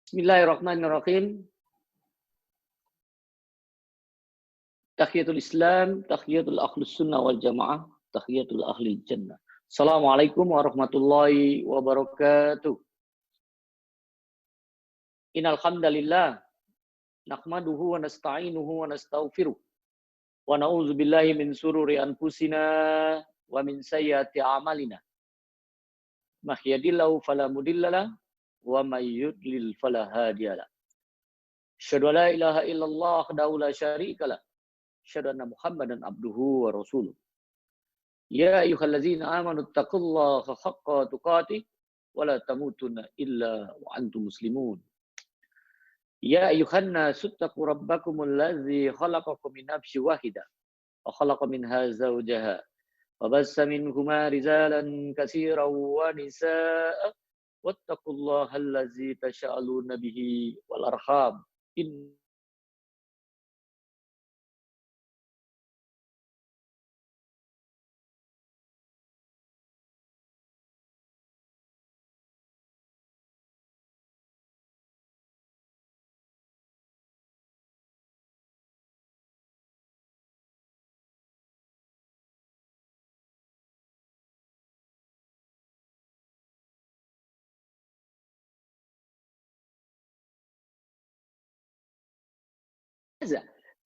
Bismillahirrahmanirrahim. Tahiyatul Islam, tahiyatul Ahlus Sunnah wal Jamaah, tahiyatul Ahli Jannah. Assalamualaikum warahmatullahi wabarakatuh. Innal hamdalillah nahmaduhu wa nasta'inuhu wa nastaghfiruh wa na'udzu billahi min sururi anfusina wa min sayyiati a'malina. Mahdihillahu fala mudhillalah wa may yudlil fala hadiyalah. Asyhadu an la ilaha illallah wahdahu la syarikalah. Asyhadu anna Muhammadan abduhu wa rasuluh. Ya ayyuhallazina amanu taqullaha haqqa tuqatih wa la tamutunna illa wa antum muslimun. Ya ayyuhan nasu taqu rabbakumul ladzi khalaqakum min nafsin wahidah wa khalaqa minha zawjaha wa bassa minhuma rijalan katsiran wa nisaa'a wattaqullaha allazi tasaaluna bihi wal arham.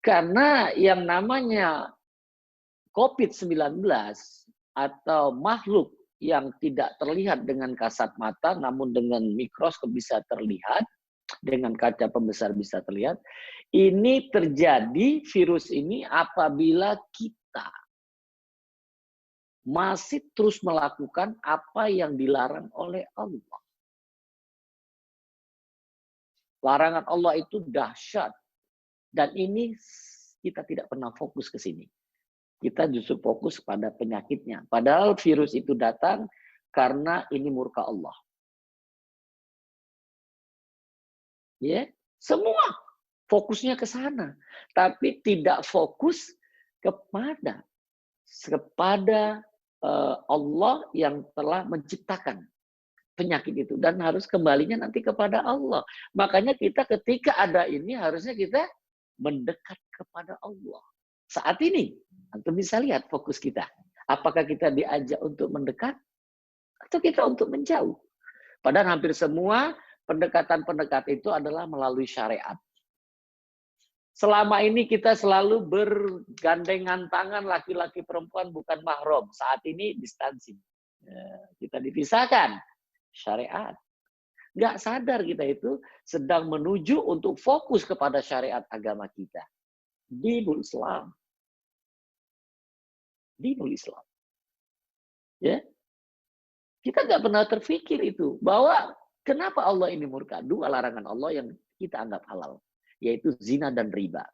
Karena yang namanya COVID-19 atau makhluk yang tidak terlihat dengan kasat mata, namun dengan mikroskop bisa terlihat, dengan kaca pembesar bisa terlihat, ini terjadi virus ini apabila kita masih terus melakukan apa yang dilarang oleh Allah. Larangan Allah itu dahsyat. Dan ini kita tidak pernah fokus ke sini. Kita justru fokus pada penyakitnya. Padahal virus itu datang karena ini murka Allah. Ya, semua fokusnya ke sana. Tapi tidak fokus kepada Allah yang telah menciptakan penyakit itu. Dan harus kembalinya nanti kepada Allah. Makanya kita ketika ada ini harusnya kita mendekat kepada Allah. Saat ini, antum bisa lihat fokus kita. Apakah kita diajak untuk mendekat atau kita untuk menjauh? Padahal hampir semua pendekatan-pendekatan itu adalah melalui syariat. Selama ini kita selalu bergandengan tangan laki-laki perempuan bukan mahram. Saat ini distancing. Kita dipisahkan. Syariat. Nggak sadar kita itu sedang menuju untuk fokus kepada syariat agama kita. Dinul Islam. Dinul Islam. Ya, kita nggak pernah terfikir itu. Bahwa kenapa Allah ini murka? Dua larangan Allah yang kita anggap halal. Yaitu zina dan riba.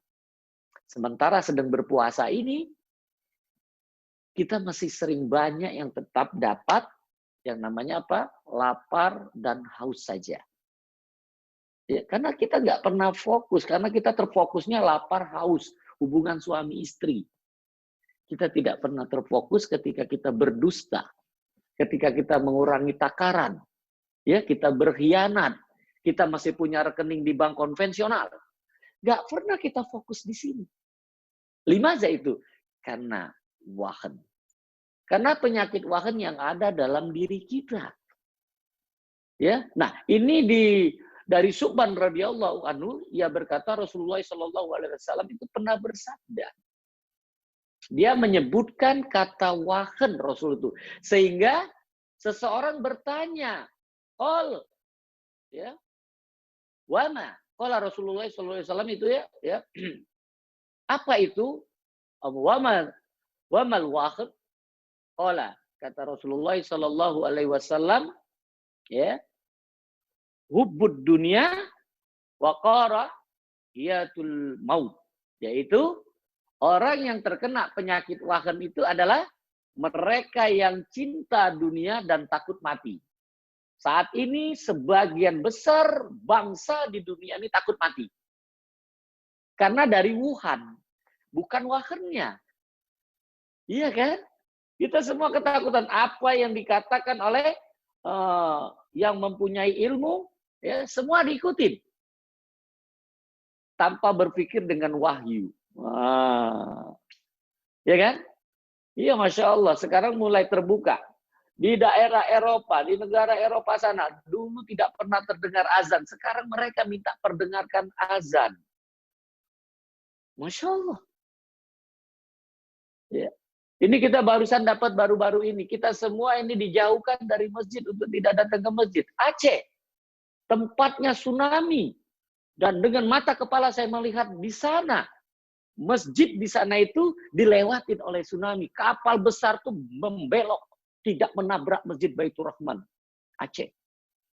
Sementara sedang berpuasa ini, kita masih sering banyak yang tetap dapat yang namanya apa? Lapar dan haus saja. Ya, karena kita nggak pernah fokus, karena kita terfokusnya lapar, haus, hubungan suami istri. Kita tidak pernah terfokus ketika kita berdusta, ketika kita mengurangi takaran, ya kita berkhianat, kita masih punya rekening di bank konvensional. Nggak pernah kita fokus di sini. Limaza itu? Karena wahan. Karena penyakit wahan yang ada dalam diri kita. Ya, nah ini dari Subhan radhiyallahu anhu, ia berkata Rasulullah Shallallahu Alaihi Wasallam itu pernah bersabda. Dia menyebutkan kata wahan Rasul itu, sehingga seseorang bertanya, ya, wama, Rasulullah Shallallahu Alaihi Wasallam itu ya, apa itu wamal wahan? Kata Rasulullah Shallallahu Alaihi Wasallam, ya, hubbud dunia wa qarahiyatul maut, yaitu orang yang terkena penyakit wahan itu adalah mereka yang cinta dunia dan takut mati. Saat ini sebagian besar bangsa di dunia ini takut mati. Karena dari Wuhan, bukan wahannya. Iya kan? Kita semua ketakutan apa yang dikatakan oleh yang mempunyai ilmu, Ya, semua diikutin. Tanpa berpikir dengan wahyu. Wah. Ya kan? Iya, Masya Allah. Sekarang mulai terbuka. Di daerah Eropa, di negara Eropa sana, dulu tidak pernah terdengar azan. Sekarang mereka minta perdengarkan azan. Masya Allah. Ya. Ini kita barusan dapat baru-baru ini. Kita semua ini dijauhkan dari masjid untuk tidak datang ke masjid. Aceh, tempatnya tsunami. Dan dengan mata kepala saya melihat di sana, masjid di sana itu dilewatin oleh tsunami. Kapal besar tuh membelok, tidak menabrak Masjid Baitur Rahman, Aceh.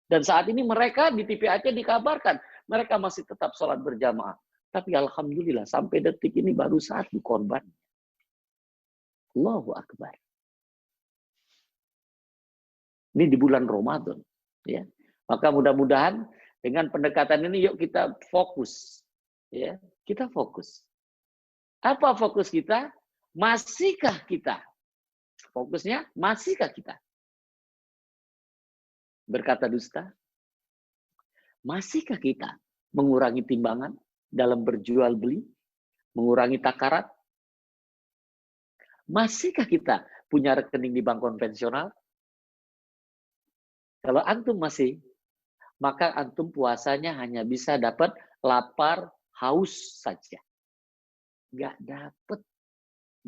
Dan saat ini mereka di TV Aceh dikabarkan, mereka masih tetap sholat berjamaah. Tapi alhamdulillah sampai detik ini baru 1 korban. Allahu Akbar. Ini di bulan Ramadan. Ya. Maka mudah-mudahan dengan pendekatan ini yuk kita fokus. Ya, kita fokus. Apa fokus kita? Masihkah kita? Fokusnya, masihkah kita berkata dusta? Masihkah kita mengurangi timbangan dalam berjual beli? Mengurangi takarat? Masihkah kita punya rekening di bank konvensional? Kalau antum masih, maka antum puasanya hanya bisa dapat lapar, haus saja. Nggak dapat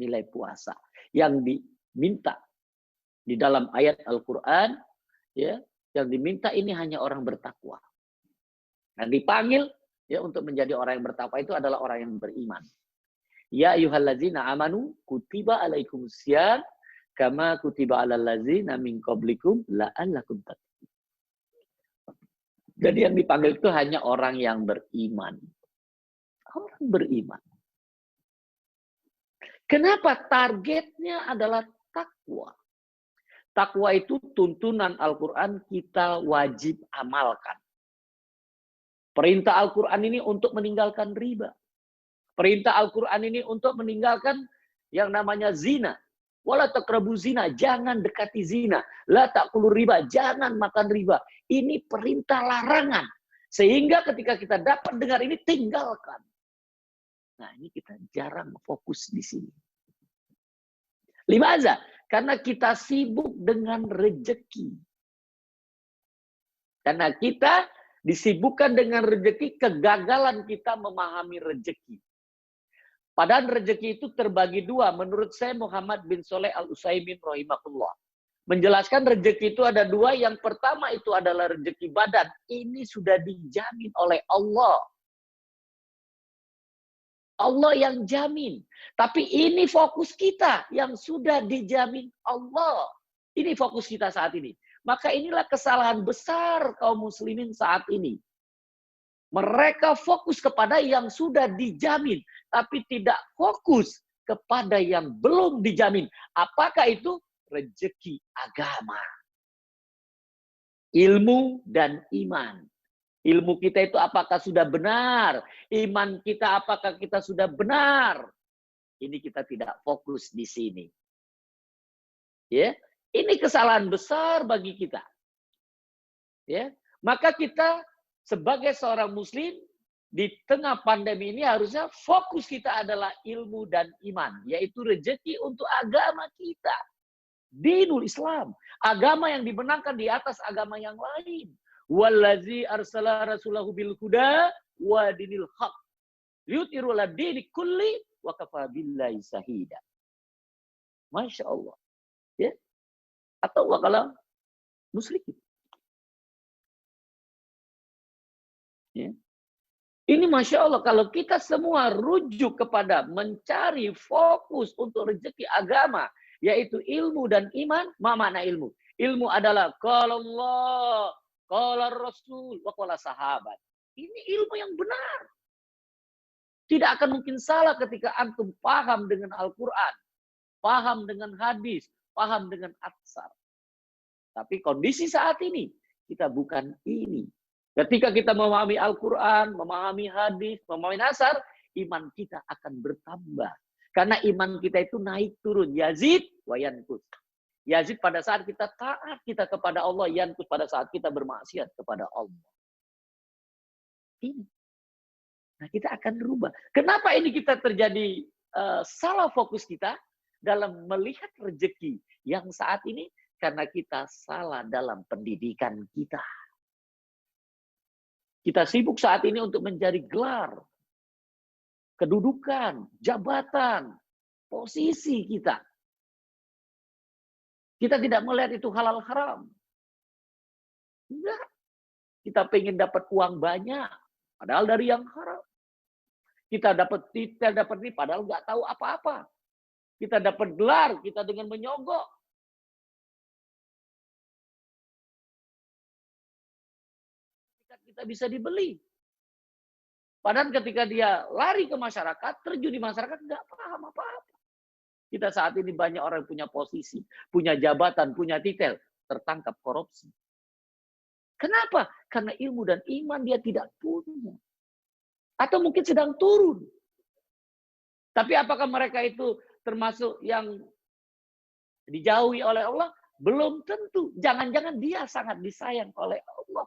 nilai puasa. Yang diminta di dalam ayat Al-Quran, ya, yang diminta ini hanya orang bertakwa. Nah, dipanggil ya untuk menjadi orang yang bertakwa itu adalah orang yang beriman. Ya ayyuhallazina amanu kutiba alaikumusiyam kama kutiba alal ladzina min qablikum la'allakum tattaqun. Jadi yang dipanggil itu hanya orang yang beriman. Orang beriman. Kenapa? Targetnya adalah takwa. Takwa itu tuntunan Al-Quran kita wajib amalkan. Perintah Al-Quran ini untuk meninggalkan riba. Perintah Al-Quran ini untuk meninggalkan yang namanya zina. Wala taqrabu zina, jangan dekati zina. La ta'kulu riba, jangan makan riba. Ini perintah larangan. Sehingga ketika kita dapat dengar ini, tinggalkan. Nah, ini kita jarang fokus di sini. Limaza? Karena kita sibuk dengan rejeki. Karena kita disibukkan dengan rejeki, kegagalan kita memahami rejeki. Padahal rejeki itu terbagi 2. Menurut saya Muhammad bin Shalih Al-Utsaimin rahimahullah menjelaskan rejeki itu ada 2. Yang pertama itu adalah rejeki badan. Ini sudah dijamin oleh Allah. Allah yang jamin. Tapi ini fokus kita yang sudah dijamin Allah. Ini fokus kita saat ini. Maka inilah kesalahan besar kaum muslimin saat ini. Mereka fokus kepada yang sudah dijamin, tapi tidak fokus kepada yang belum dijamin. Apakah itu? Rezeki agama. Ilmu dan iman. Ilmu kita itu apakah sudah benar? Iman kita apakah kita sudah benar? Ini kita tidak fokus di sini. Ya, ini kesalahan besar bagi kita. Ya, maka kita sebagai seorang muslim di tengah pandemi ini harusnya fokus kita adalah ilmu dan iman, yaitu rezeki untuk agama kita. Dinul Islam, agama yang dibenarkan di atas agama yang lain. Wallazi arsala rasulahu bil huda wa dinil haq liyutiru ala dini kulli wa kafa billahi syahida. Masya Allah. Ya. Atau wakala musyrikin. Ya. Ini Masya Allah, kalau kita semua rujuk kepada mencari fokus untuk rezeki agama, yaitu ilmu dan iman, apa makna ilmu? Ilmu adalah qala Allah, qala Rasul, wa qala sahabat. Ini ilmu yang benar. Tidak akan mungkin salah ketika antum paham dengan Al-Quran, paham dengan hadis, paham dengan atsar. Tapi kondisi saat ini, kita bukan ini. Ketika kita memahami Al-Quran, memahami hadis, memahami asar, iman kita akan bertambah. Karena iman kita itu naik turun. Yazid wa yankus. Yazid pada saat kita taat kita kepada Allah, yankus pada saat kita bermaksiat kepada Allah. ini. Nah, kita akan berubah. Kenapa ini kita terjadi salah fokus kita dalam melihat rezeki yang saat ini? Karena kita salah dalam pendidikan kita. Kita sibuk saat ini untuk mencari gelar, kedudukan, jabatan, posisi kita. Kita tidak melihat itu halal haram. Enggak. Kita pengen dapat uang banyak, padahal dari yang haram. Kita dapat titel, dapat ini, padahal nggak tahu apa-apa. Kita dapat gelar, kita dengan menyogok. Kita bisa dibeli. Padahal ketika dia lari ke masyarakat, terjun di masyarakat, nggak paham apa-apa. Kita saat ini banyak orang yang punya posisi, punya jabatan, punya titel, tertangkap korupsi. Kenapa? Karena ilmu dan iman dia tidak punya. Atau mungkin sedang turun. Tapi apakah mereka itu termasuk yang dijauhi oleh Allah? Belum tentu. Jangan-jangan dia sangat disayang oleh Allah.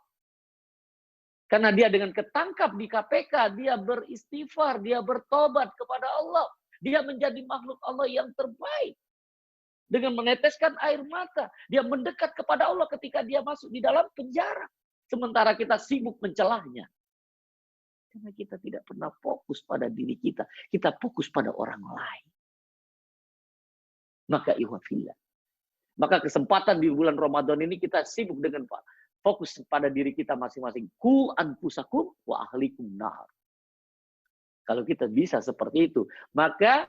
Karena dia dengan ketangkap di KPK, dia beristighfar, dia bertobat kepada Allah. Dia menjadi makhluk Allah yang terbaik. Dengan meneteskan air mata. Dia mendekat kepada Allah ketika dia masuk di dalam penjara. Sementara kita sibuk mencelahnya. Karena kita tidak pernah fokus pada diri kita. Kita fokus pada orang lain. Maka ihwafillah. Maka kesempatan di bulan Ramadan ini kita sibuk dengan fokus pada diri kita masing-masing. Ku anfusakum wa ahlikum nar. Kalau kita bisa seperti itu. Maka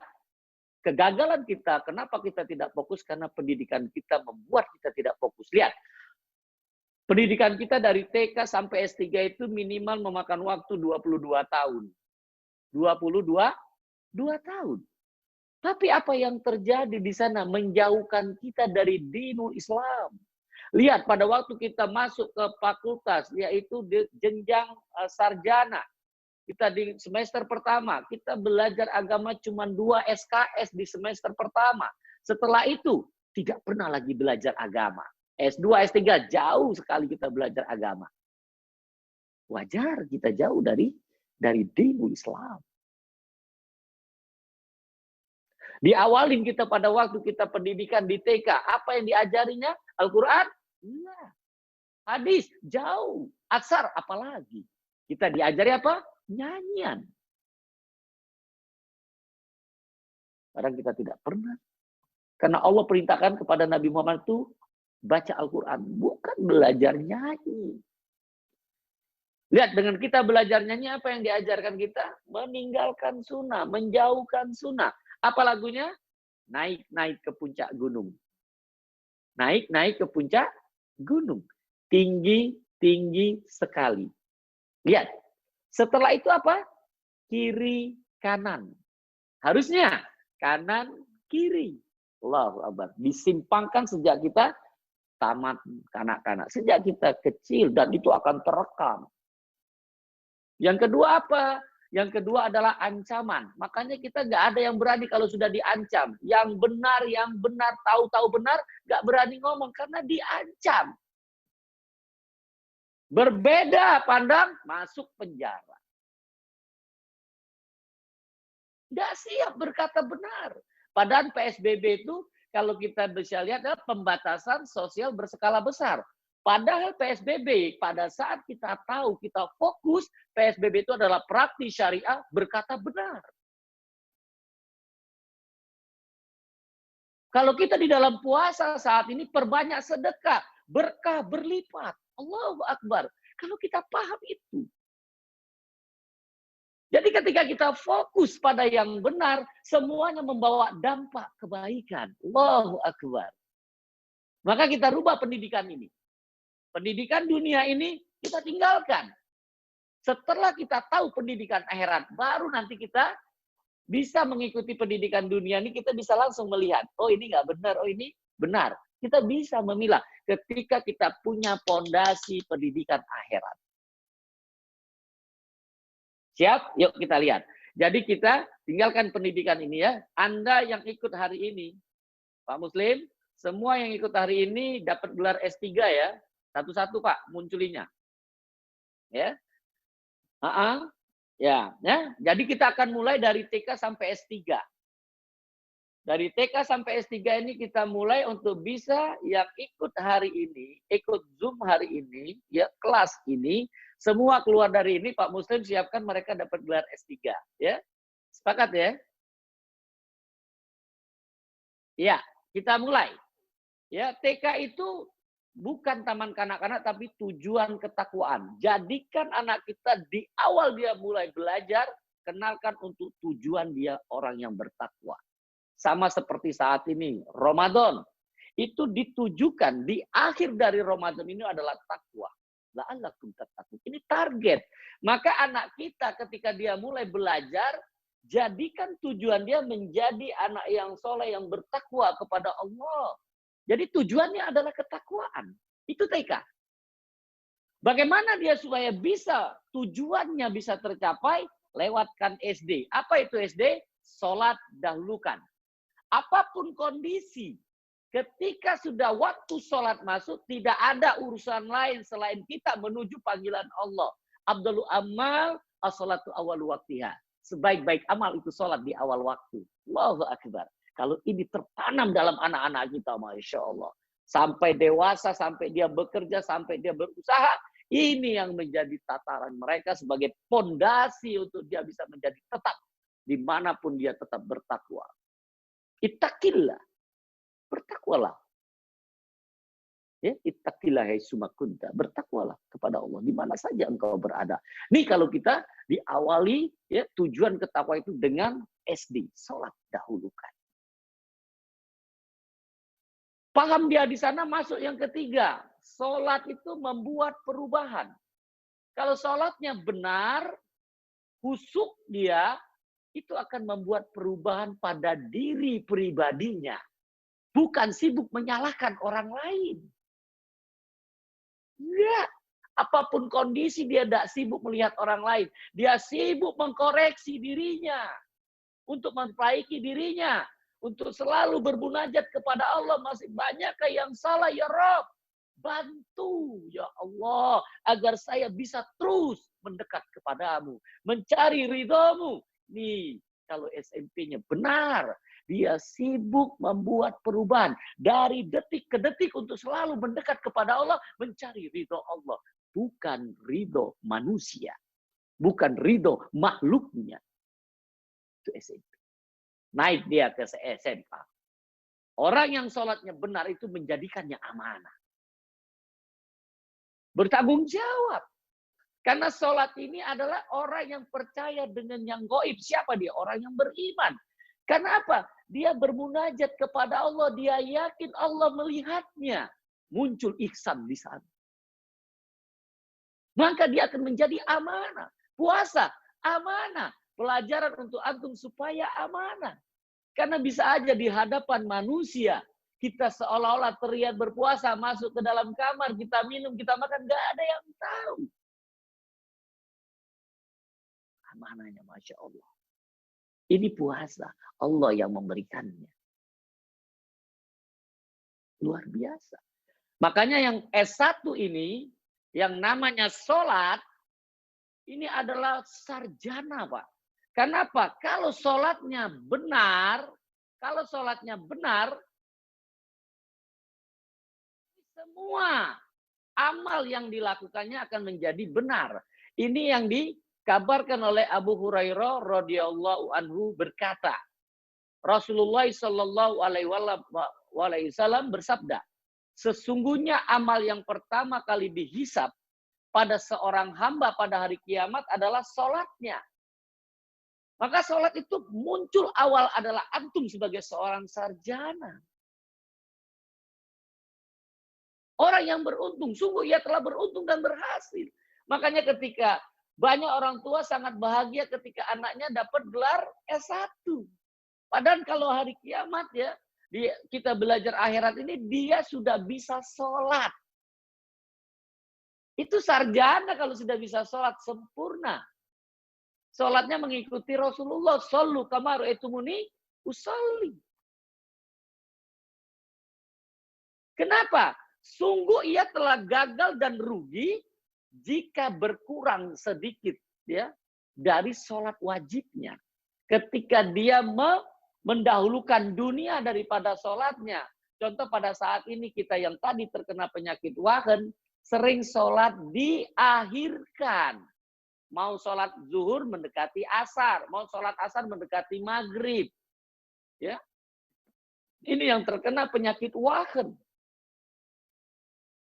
kegagalan kita, kenapa kita tidak fokus? Karena pendidikan kita membuat kita tidak fokus. Lihat. Pendidikan kita dari TK sampai S3 itu minimal memakan waktu 22 tahun. 22 tahun. Tapi apa yang terjadi di sana menjauhkan kita dari dinul Islam. Lihat pada waktu kita masuk ke fakultas, yaitu di jenjang sarjana. Kita di semester pertama, kita belajar agama cuma 2 SKS di semester pertama. Setelah itu, tidak pernah lagi belajar agama. S2, S3, jauh sekali kita belajar agama. Wajar kita jauh dari dinul Islam. Diawalin kita pada waktu kita pendidikan di TK. Apa yang diajarinya? Al-Quran? Iya. Hadis? Jauh. Atsar? Apalagi. Kita diajari apa? Nyanyian. Kadang kita tidak pernah. Karena Allah perintahkan kepada Nabi Muhammad itu baca Al-Quran, bukan belajar nyanyi. Lihat, dengan kita belajar nyanyi, apa yang diajarkan kita? Meninggalkan sunnah, menjauhkan sunnah. Apa lagunya? Naik-naik ke puncak gunung. Naik-naik ke puncak gunung. Tinggi-tinggi sekali. Lihat, setelah itu apa? Kiri, kanan. Harusnya kanan, kiri. Allahu Akbar. Disimpangkan sejak kita tamat kanak-kanak. Sejak kita kecil dan itu akan terekam. Yang kedua apa? Yang kedua adalah ancaman. Makanya kita nggak ada yang berani kalau sudah diancam. Yang benar, tahu-tahu benar, nggak berani ngomong karena diancam. Berbeda pandang, masuk penjara. Nggak siap berkata benar. Padahal PSBB itu kalau kita bisa lihat adalah pembatasan sosial berskala besar. Padahal PSBB pada saat kita tahu, kita fokus, PSBB itu adalah praktis syariah berkata benar. Kalau kita di dalam puasa saat ini perbanyak sedekah, berkah berlipat. Allahu Akbar. Kalau kita paham itu. Jadi ketika kita fokus pada yang benar, semuanya membawa dampak kebaikan. Allahu Akbar. Maka kita rubah pendidikan ini. Pendidikan dunia ini kita tinggalkan. Setelah kita tahu pendidikan akhirat, baru nanti kita bisa mengikuti pendidikan dunia ini, kita bisa langsung melihat, oh ini nggak benar, oh ini benar. Kita bisa memilah ketika kita punya fondasi pendidikan akhirat. Siap? Yuk kita lihat. Jadi kita tinggalkan pendidikan ini ya. Anda yang ikut hari ini, Pak Muslim, semua yang ikut hari ini dapat gelar S3 ya. Satu-satu Pak, munculinya. Ya. Ya, jadi kita akan mulai dari TK sampai S3. Dari TK sampai S3 ini kita mulai untuk bisa yang ikut hari ini, ikut Zoom hari ini, ya kelas ini, semua keluar dari ini, Pak Muslim siapkan mereka dapat gelar S3. Ya, sepakat ya? Ya, kita mulai. Ya, TK itu bukan taman kanak-kanak, tapi tujuan ketakwaan. Jadikan anak kita di awal dia mulai belajar, kenalkan untuk tujuan dia orang yang bertakwa. Sama seperti saat ini, Ramadan. Itu ditujukan di akhir dari Ramadan ini adalah takwa. La'allakum tattaqun. Ini target. Maka anak kita ketika dia mulai belajar, jadikan tujuan dia menjadi anak yang soleh, yang bertakwa kepada Allah. Jadi tujuannya adalah ketakwaan. Itu TK. Bagaimana dia supaya bisa tujuannya bisa tercapai? Lewatkan SD. Apa itu SD? Sholat dahulukan. Apapun kondisi, ketika sudah waktu sholat masuk, tidak ada urusan lain selain kita menuju panggilan Allah. Abdul amal as-sholatu awal waktiha. Sebaik-baik amal itu sholat di awal waktu. Allahu Akbar. Kalau ini tertanam dalam anak-anak kita, Masya Allah. Sampai dewasa, sampai dia bekerja, sampai dia berusaha. Ini yang menjadi tataran mereka sebagai pondasi untuk dia bisa menjadi tetap. Dimanapun dia tetap bertakwa. Ittaqillah. Bertakwalah. Ya, ittaqillah haitsuma kunta. Bertakwalah kepada Allah di mana saja engkau berada. Nih kalau kita diawali ya tujuan ketakwa itu dengan SD, salat dahulukan. Paham dia di sana, masuk yang ketiga. Salat itu membuat perubahan. Kalau salatnya benar, khusyuk dia, itu akan membuat perubahan pada diri pribadinya. Bukan sibuk menyalahkan orang lain. Enggak. Apapun kondisi dia tidak sibuk melihat orang lain. Dia sibuk mengkoreksi dirinya. Untuk memperbaiki dirinya. Untuk selalu bermunajat kepada Allah. Masih banyakkah yang salah ya Rabb? Bantu ya Allah. Agar saya bisa terus mendekat kepadamu. Mencari ridhamu. Nih, kalau SMP-nya benar, dia sibuk membuat perubahan dari detik ke detik untuk selalu mendekat kepada Allah, mencari ridho Allah, bukan ridho manusia, bukan ridho makhluknya. Itu SMP. Naik dia ke SMA. Orang yang sholatnya benar itu menjadikannya amanah. Bertanggung jawab. Karena sholat ini adalah orang yang percaya dengan yang gaib. Siapa dia? Orang yang beriman. Karena apa? Dia bermunajat kepada Allah. Dia yakin Allah melihatnya. Muncul ihsan di sana. Maka dia akan menjadi amanah. Puasa, amanah. Pelajaran untuk antum supaya amanah. Karena bisa aja di hadapan manusia. Kita seolah-olah terlihat berpuasa. Masuk ke dalam kamar. Kita minum, kita makan. Gak ada yang tahu. Amanahnya, Masya Allah. Ini puasa. Allah yang memberikannya. Luar biasa. Makanya yang S1 ini, yang namanya sholat, ini adalah sarjana, Pak. Kenapa? Kalau sholatnya benar, semua amal yang dilakukannya akan menjadi benar. Ini yang dikabarkan oleh Abu Hurairah radhiyallahu anhu berkata, Rasulullah Shallallahu Alaihi Wasallam bersabda, sesungguhnya amal yang pertama kali dihisab pada seorang hamba pada hari kiamat adalah sholatnya. Maka sholat itu muncul awal adalah antum sebagai seorang sarjana. Orang yang beruntung, sungguh ia telah beruntung dan berhasil. Makanya ketika banyak orang tua sangat bahagia ketika anaknya dapat gelar S1. Padahal kalau hari kiamat ya, kita belajar akhirat ini, dia sudah bisa sholat. Itu sarjana kalau sudah bisa sholat sempurna. Sholatnya mengikuti Rasulullah. Shollu kama ra'aitumuni usolli. Kenapa? Sungguh ia telah gagal dan rugi jika berkurang sedikit ya dari sholat wajibnya. Ketika dia mendahulukan dunia daripada sholatnya. Contoh pada saat ini kita yang tadi terkena penyakit wahen, sering sholat diakhirkan. Mau sholat zuhur mendekati asar, mau sholat asar mendekati maghrib. Ya, ini yang terkena penyakit wahen.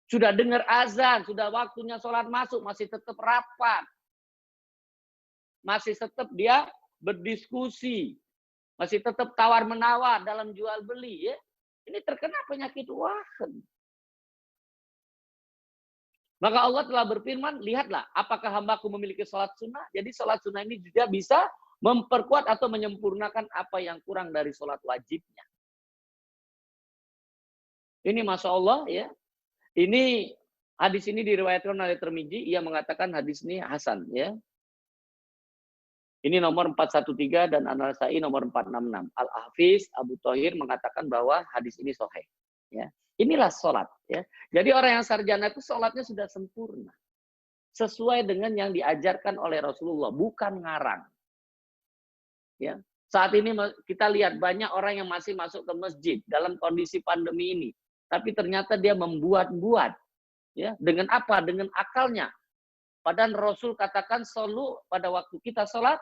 Sudah dengar azan, sudah waktunya sholat masuk, masih tetap rapat. Masih tetap dia berdiskusi. Masih tetap tawar-menawar dalam jual beli. Ya. Ini terkena penyakit wahen. Maka Allah telah berfirman, lihatlah apakah hambaku memiliki sholat sunnah. Jadi sholat sunnah ini juga bisa memperkuat atau menyempurnakan apa yang kurang dari sholat wajibnya. Ini Masya Allah ya. Ini hadis ini diriwayatkan oleh Tirmidzi, ia mengatakan hadis ini hasan ya. Ini nomor 413 dan An-Nasa'i nomor 466. Al-Hafiz Abu Thohir mengatakan bahwa hadis ini sahih. Ya. Inilah sholat. Ya. Jadi orang yang sarjana itu sholatnya sudah sempurna. Sesuai dengan yang diajarkan oleh Rasulullah. Bukan ngarang. Ya. Saat ini kita lihat banyak orang yang masih masuk ke masjid dalam kondisi pandemi ini. Tapi ternyata dia membuat-buat. Ya. Dengan apa? Dengan akalnya. Padahal Rasul katakan selalu pada waktu kita sholat,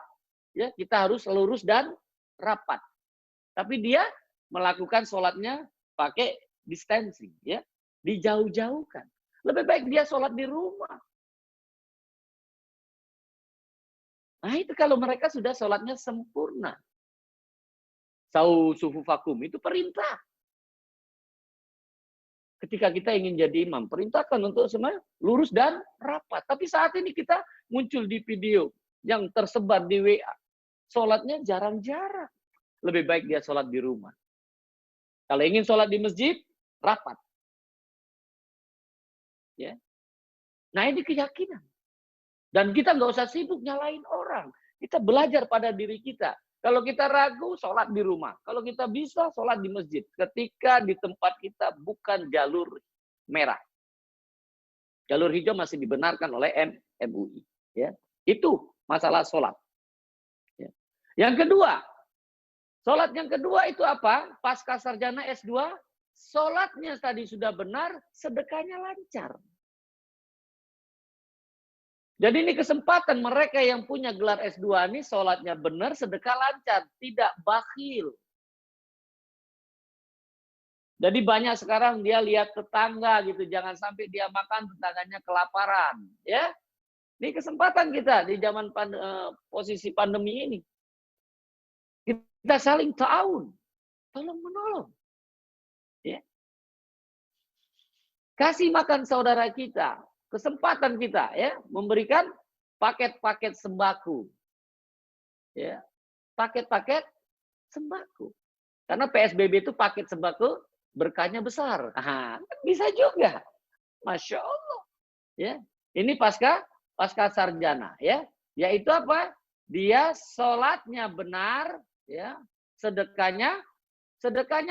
ya kita harus lurus dan rapat. Tapi dia melakukan sholatnya pakai distancing, ya dijauh-jauhkan. Lebih baik dia sholat di rumah. Nah itu kalau mereka sudah sholatnya sempurna. Sau sufufakum itu perintah. Ketika kita ingin jadi imam, perintahkan untuk semua lurus dan rapat. Tapi saat ini kita muncul di video yang tersebar di WA. Sholatnya jarang-jarang. Lebih baik dia sholat di rumah. Kalau ingin sholat di masjid, rapat. Ya. Nah ini keyakinan. Dan kita nggak usah sibuk nyalain orang. Kita belajar pada diri kita. Kalau kita ragu, sholat di rumah. Kalau kita bisa, sholat di masjid. Ketika di tempat kita bukan jalur merah. Jalur hijau masih dibenarkan oleh MUI. Ya. Itu masalah sholat. Ya. Yang kedua, sholat yang kedua itu apa? Pasca sarjana S2, sholatnya tadi sudah benar, sedekahnya lancar. Jadi ini kesempatan mereka yang punya gelar S2 ini sholatnya benar, sedekah lancar, tidak bakhil. Jadi banyak sekarang dia lihat tetangga gitu, jangan sampai dia makan tetangganya kelaparan, ya. Ini kesempatan kita di zaman posisi pandemi ini. Kita saling ta'awun, tolong menolong. Ya. Kasih makan saudara kita. Kesempatan kita ya memberikan paket-paket sembako. Ya. Paket-paket sembako. Karena PSBB itu paket sembako berkahnya besar. Aha, bisa juga. Masya Allah. Ya. Ini pasca sarjana ya. Yaitu apa? Dia sholatnya benar ya, sedekahnya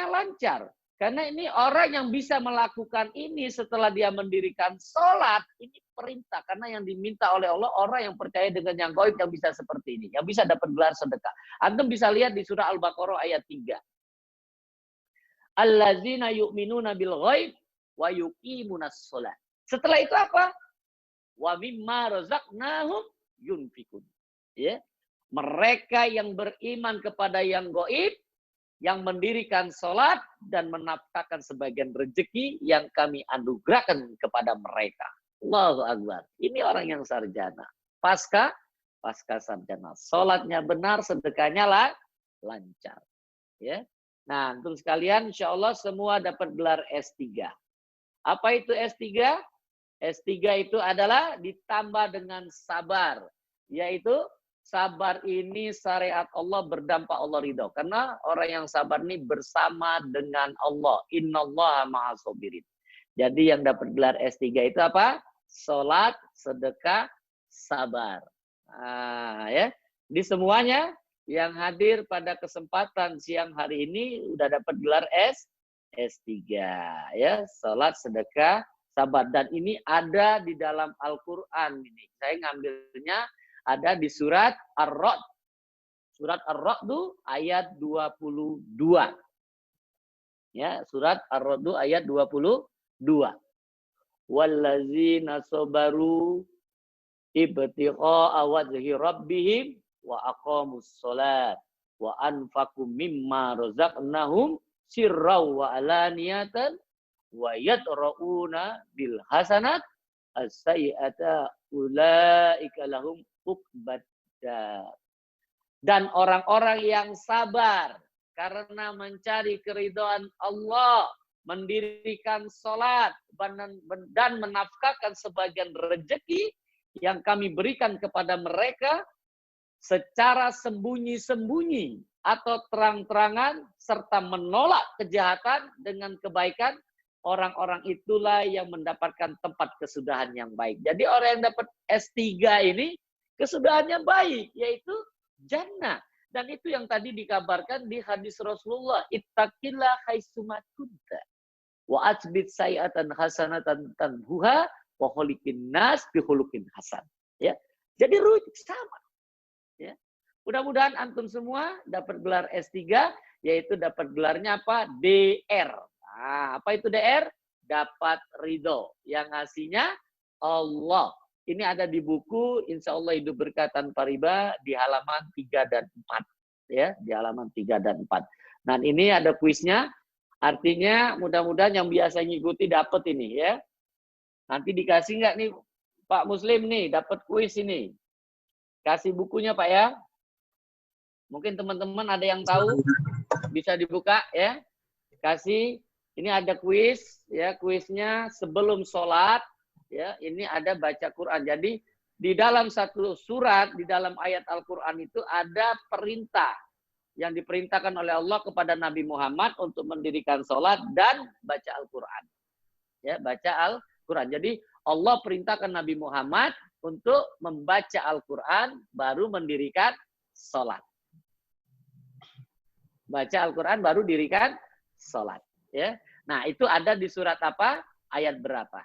lancar. Karena ini orang yang bisa melakukan ini setelah dia mendirikan sholat, ini perintah. Karena yang diminta oleh Allah, orang yang percaya dengan yang gaib yang bisa seperti ini. Yang bisa dapat gelar sedekah. Antum bisa lihat di surah Al-Baqarah ayat 3. Allazina yu'minuna bil ghaib wa yuqimunas sholat. Setelah itu apa? Wa mimma razaqnahum yunfikun. Ya. Mereka yang beriman kepada yang gaib, yang mendirikan sholat dan menafkahkan sebagian rezeki yang kami anugerahkan kepada mereka. Allahu Akbar. Ini orang yang sarjana. Pasca sarjana. Sholatnya benar, sedekahnya lancar. Ya. Nah, untuk sekalian, insya Allah semua dapat gelar S3. Apa itu S3? S3 itu adalah ditambah dengan sabar. Yaitu sabar ini syariat Allah berdampak Allah ridho. Karena orang yang sabar ini bersama dengan Allah. Innallaha ma'as-sabirin. Jadi yang dapat gelar S3 itu apa? Sholat, sedekah, sabar. Nah, ya. Di semuanya yang hadir pada kesempatan siang hari ini udah dapat gelar S3. Ya. Sholat, sedekah, sabar. Dan ini ada di dalam Al-Quran. Ini saya ngambilnya ada di surat Ar-Ra'd. Surat Ar-Ra'd ayat 22. Ya, surat Ar-Ra'd ayat 22. Wallazina sabaru ibtigha'a wajhi rabbihim wa aqamus shalat wa anfaqu mimma razaqnahum sirran wa alaniyatan wa yadra'una bil hasanat as-sayyi'ata ulaika lahum uqbad. Dan orang-orang yang sabar karena mencari keridhaan Allah, mendirikan salat dan menafkahkan sebagian rezeki yang kami berikan kepada mereka secara sembunyi-sembunyi atau terang-terangan serta menolak kejahatan dengan kebaikan, orang-orang itulah yang mendapatkan tempat kesudahan yang baik. Jadi orang yang dapat S3 ini kesudahannya baik, yaitu jannah. Dan itu yang tadi dikabarkan di hadis Rasulullah, ittaqillah haitsuma kunta wa atbit sayi'atan hasanatan tanhuha wa khuluqin nas bi khuluqin hasan. Ya. Jadi sama. Ya. Mudah-mudahan antum semua dapat gelar S3, yaitu dapat gelarnya apa? DR. Nah, apa itu DR? Dapat ridho. Yang ngasihnya Allah. Ini ada di buku Insya Allah Hidup Berkah Tanpa Riba di halaman 3 dan 4. Ya, di halaman 3 dan 4. Nah, ini ada kuisnya. Artinya mudah-mudahan yang biasa ngikuti dapat ini ya. Nanti dikasih nggak nih Pak Muslim nih, dapat kuis ini. Kasih bukunya Pak ya. Mungkin teman-teman ada yang tahu, bisa dibuka ya. Kasih, ini ada kuis ya, kuisnya sebelum sholat. Ya, ini ada baca Quran. Jadi di dalam satu surat, di dalam ayat Al-Quran itu ada perintah yang diperintahkan oleh Allah kepada Nabi Muhammad untuk mendirikan sholat dan baca Al-Quran. Ya, baca Al-Quran. Jadi Allah perintahkan Nabi Muhammad untuk membaca Al-Quran baru mendirikan sholat. Baca Al-Quran baru dirikan sholat. Ya. Nah itu ada di surat apa? Ayat berapa?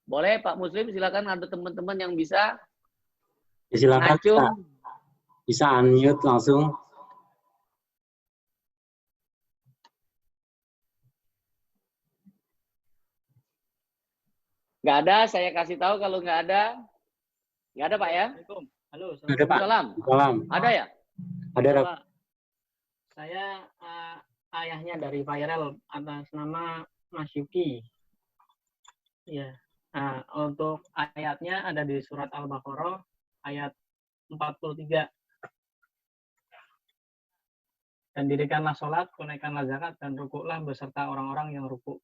Boleh Pak Muslim, silakan ada teman-teman yang bisa. Ya, silakan bisa unmute langsung. Nggak ada, saya kasih tahu kalau nggak ada. Nggak ada Pak ya? Halo, ada Pak. Salam. Salam. Ada ya? Ada Pak. Saya ayahnya dari Viral atas nama Mas Yuki. Ya. Nah, untuk ayatnya ada di surat Al-Baqarah ayat 43. Dan dirikanlah sholat, tunaikanlah zakat, dan rukuklah beserta orang-orang yang rukuk.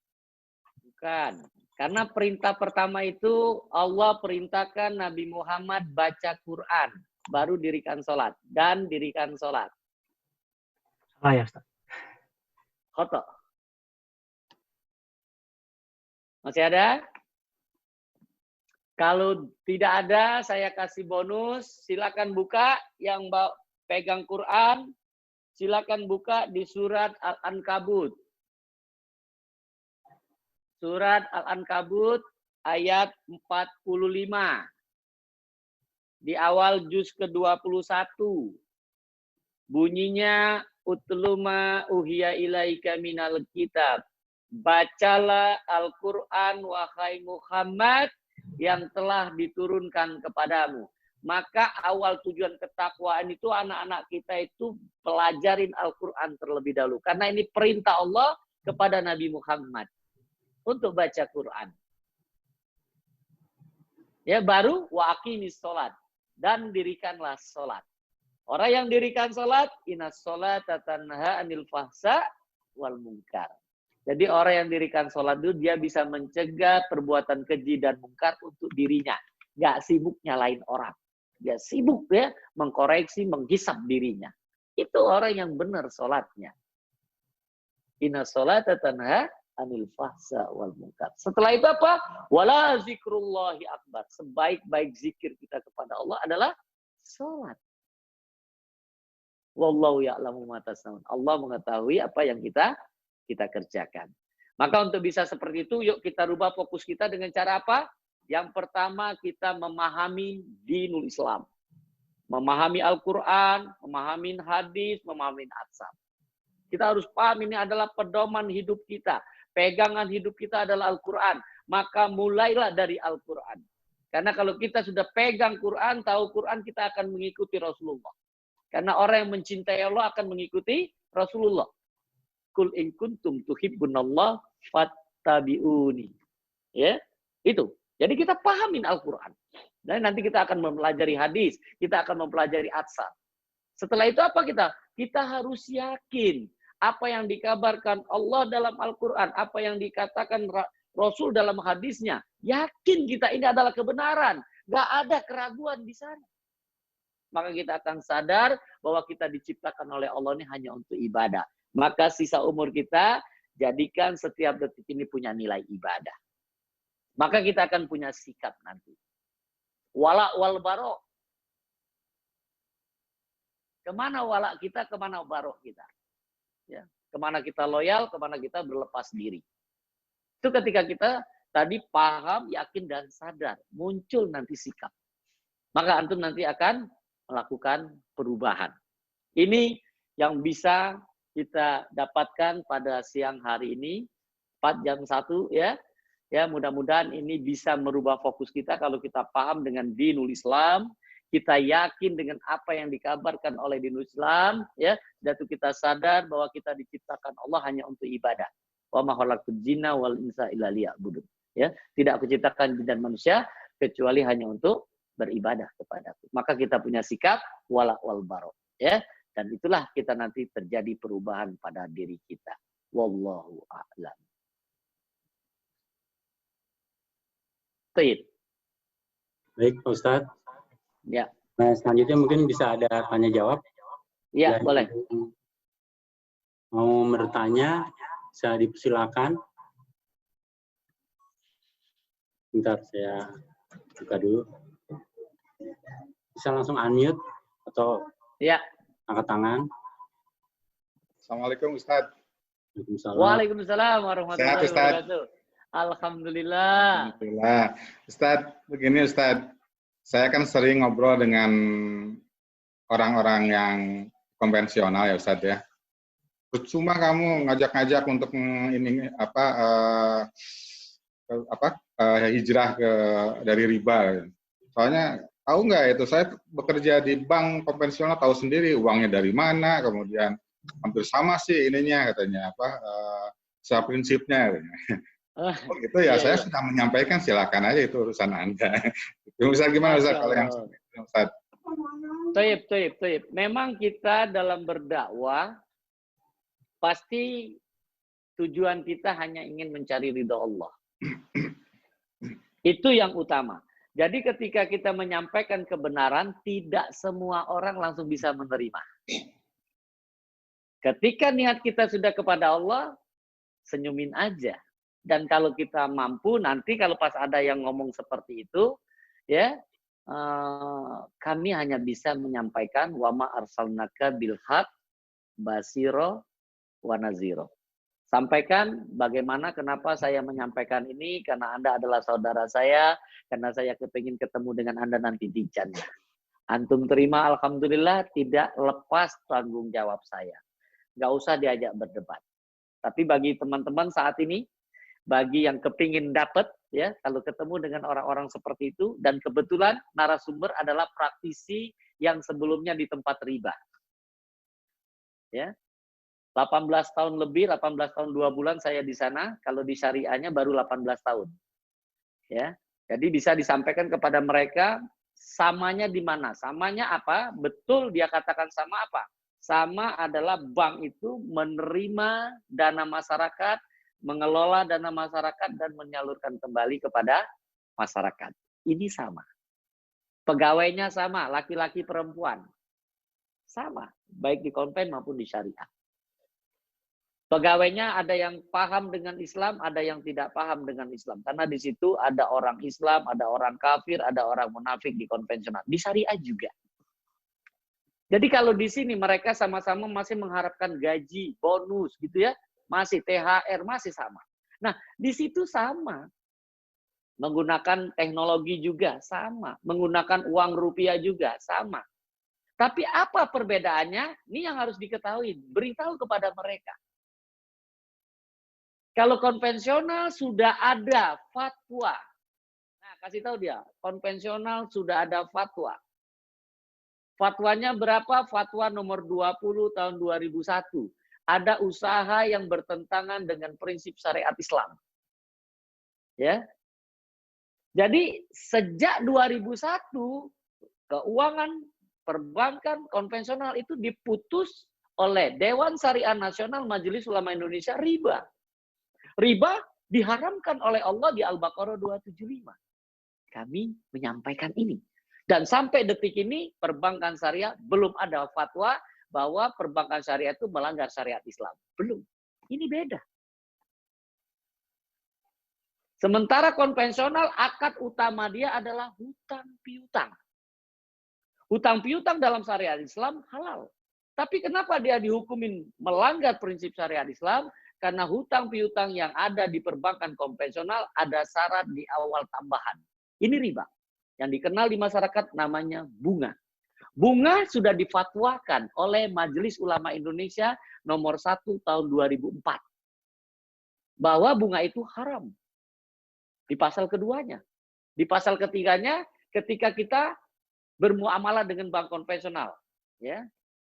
Bukan. Karena perintah pertama itu Allah perintahkan Nabi Muhammad baca Quran. Baru dirikan sholat. Dan dirikan sholat. Salah ya, Ustaz? Khoto. Masih ada? Kalau tidak ada, saya kasih bonus. Silakan buka yang pegang Quran. Silakan buka di surat Al-Ankabut. Surat Al-Ankabut ayat 45. Di awal juz ke-21. Bunyinya utluma uhiya ilaika minal kitab. Bacalah Al-Quran wahai Muhammad yang telah diturunkan kepadamu. Maka awal tujuan ketakwaan itu anak-anak kita itu pelajarin Al-Quran terlebih dahulu. Karena ini perintah Allah kepada Nabi Muhammad untuk baca Quran. Ya, baru wa aqimis sholat. Dan dirikanlah sholat. Orang yang dirikan sholat, inas sholata tanha anil fahsa wal munkar. Jadi orang yang dirikan sholat itu dia bisa mencegah perbuatan keji dan mungkar untuk dirinya. Nggak sibuk nyalain orang. Dia sibuk ya mengkoreksi, menghisap dirinya. Itu orang yang benar sholatnya. Inna sholata tanha anil fahsa wal munkar. Setelah itu apa? Wala zikrullahi akbar. Sebaik-baik zikir kita kepada Allah adalah sholat. Wallahu ya'lamu ma tasnaun. Allah mengetahui apa yang kita kita kerjakan. Maka untuk bisa seperti itu, yuk kita rubah fokus kita dengan cara apa? Yang pertama, kita memahami dinul Islam. Memahami Al-Quran, memahami hadis, memahami atsam. Kita harus paham ini adalah pedoman hidup kita. Pegangan hidup kita adalah Al-Quran. Maka mulailah dari Al-Quran. Karena kalau kita sudah pegang Quran, tahu Quran, kita akan mengikuti Rasulullah. Karena orang yang mencintai Allah akan mengikuti Rasulullah. Kul in kuntum tuhibbunallah fattabi'uni. Ya, itu. Jadi kita pahamin Al-Quran. Dan nanti kita akan mempelajari hadis, kita akan mempelajari atsar. Setelah itu apa kita? Kita harus yakin apa yang dikabarkan Allah dalam Al-Quran, apa yang dikatakan Rasul dalam hadisnya. Yakin kita ini adalah kebenaran. Nggak ada keraguan di sana. Maka kita akan sadar bahwa kita diciptakan oleh Allah ini hanya untuk ibadah. Maka sisa umur kita, jadikan setiap detik ini punya nilai ibadah. Maka kita akan punya sikap nanti. Wala wal barok. Kemana wala kita, kemana barok kita. Ya. Kemana kita loyal, kemana kita berlepas diri. Itu ketika kita tadi paham, yakin, dan sadar. Muncul nanti sikap. Maka antum nanti akan melakukan perubahan. Ini yang bisa kita dapatkan pada siang hari ini, 4:01 ya. Ya, mudah-mudahan ini bisa merubah fokus kita kalau kita paham dengan dinul Islam, kita yakin dengan apa yang dikabarkan oleh dinul Islam, ya. Dan itu kita sadar bahwa kita diciptakan Allah hanya untuk ibadah. Wa ma khalaqtul jinna wal insa illa liya'budun. Ya, tidak aku ciptakan jin dan manusia kecuali hanya untuk beribadah kepadaku. Maka kita punya sikap wala wal barok, ya. Dan itulah kita nanti terjadi perubahan pada diri kita. Wallahu a'lam. Baik. Baik, Pak Ustadz. Ya. Nah, selanjutnya mungkin bisa ada tanya jawab. Ya, dan boleh. Mau bertanya, bisa dipersilakan. Bentar, saya buka dulu. Bisa langsung unmute atau ya, angkat tangan. Assalamualaikum Ustadz. Waalaikumsalam warahmatullahi wabarakatuh. Alhamdulillah. Alhamdulillah. Ustadz, begini Ustadz. Saya kan sering ngobrol dengan orang-orang yang konvensional ya Ustadz ya. Percuma kamu ngajak-ngajak untuk ini hijrah dari riba. Soalnya tahu nggak itu, saya bekerja di bank konvensional, tahu sendiri uangnya dari mana, kemudian hampir sama sih ininya katanya secara prinsipnya. Oh, gitu ya, saya sudah menyampaikan, silakan aja itu urusan Anda. Ustaz gimana Ustaz kalau yang Ustaz? Toib. Memang kita dalam berdakwah pasti tujuan kita hanya ingin mencari ridha Allah. Itu yang utama. Jadi ketika kita menyampaikan kebenaran, tidak semua orang langsung bisa menerima. Ketika niat kita sudah kepada Allah, senyumin aja. Dan kalau kita mampu, nanti kalau pas ada yang ngomong seperti itu, ya, kami hanya bisa menyampaikan wama arsalnaka bilhaq basiro wa naziro. Sampaikan bagaimana, kenapa saya menyampaikan ini, karena Anda adalah saudara saya, karena saya kepingin ketemu dengan Anda nanti di Jannah. Antum terima, alhamdulillah, tidak lepas tanggung jawab saya. Nggak usah diajak berdebat. Tapi bagi teman-teman saat ini, bagi yang kepingin dapat, ya, kalau ketemu dengan orang-orang seperti itu, dan kebetulan narasumber adalah praktisi yang sebelumnya di tempat riba. Ya. 18 tahun lebih, 18 tahun 2 bulan saya di sana, kalau di syariahnya baru 18 tahun. Ya. Jadi bisa disampaikan kepada mereka samanya di mana? Samanya apa? Betul dia katakan sama apa? Sama adalah bank itu menerima dana masyarakat, mengelola dana masyarakat, dan menyalurkan kembali kepada masyarakat. Ini sama. Pegawainya sama, laki-laki perempuan. Sama, baik di konven maupun di syariah. Pegawainya ada yang paham dengan Islam, ada yang tidak paham dengan Islam. Karena di situ ada orang Islam, ada orang kafir, ada orang munafik di konvensional. Di syariah juga. Jadi kalau di sini mereka sama-sama masih mengharapkan gaji, bonus gitu ya. masih THR, masih sama. Nah, di situ sama. Menggunakan teknologi juga sama. Menggunakan uang rupiah juga sama. Tapi apa perbedaannya? Ini yang harus diketahui. Beritahu kepada mereka. Kalau konvensional sudah ada fatwa. Nah, kasih tahu dia. Konvensional sudah ada fatwa. Fatwanya berapa? Fatwa nomor 20 tahun 2001. Ada usaha yang bertentangan dengan prinsip syariat Islam. Ya. Jadi sejak 2001 keuangan perbankan konvensional itu diputus oleh Dewan Syariah Nasional Majelis Ulama Indonesia riba. Riba diharamkan oleh Allah di Al-Baqarah 275. Kami menyampaikan ini. Dan sampai detik ini perbankan syariah belum ada fatwa bahwa perbankan syariah itu melanggar syariat Islam. Belum. Ini beda. Sementara konvensional akad utama dia adalah hutang piutang. Hutang piutang dalam syariat Islam halal. Tapi kenapa dia dihukumin melanggar prinsip syariat Islam? Karena hutang piutang yang ada di perbankan konvensional ada syarat di awal tambahan. Ini riba. Yang dikenal di masyarakat namanya bunga. Bunga sudah difatwakan oleh Majelis Ulama Indonesia nomor 1 tahun 2004. Bahwa bunga itu haram. Di pasal keduanya. Di pasal ketiganya, ketika kita bermuamalah dengan bank konvensional. Ya.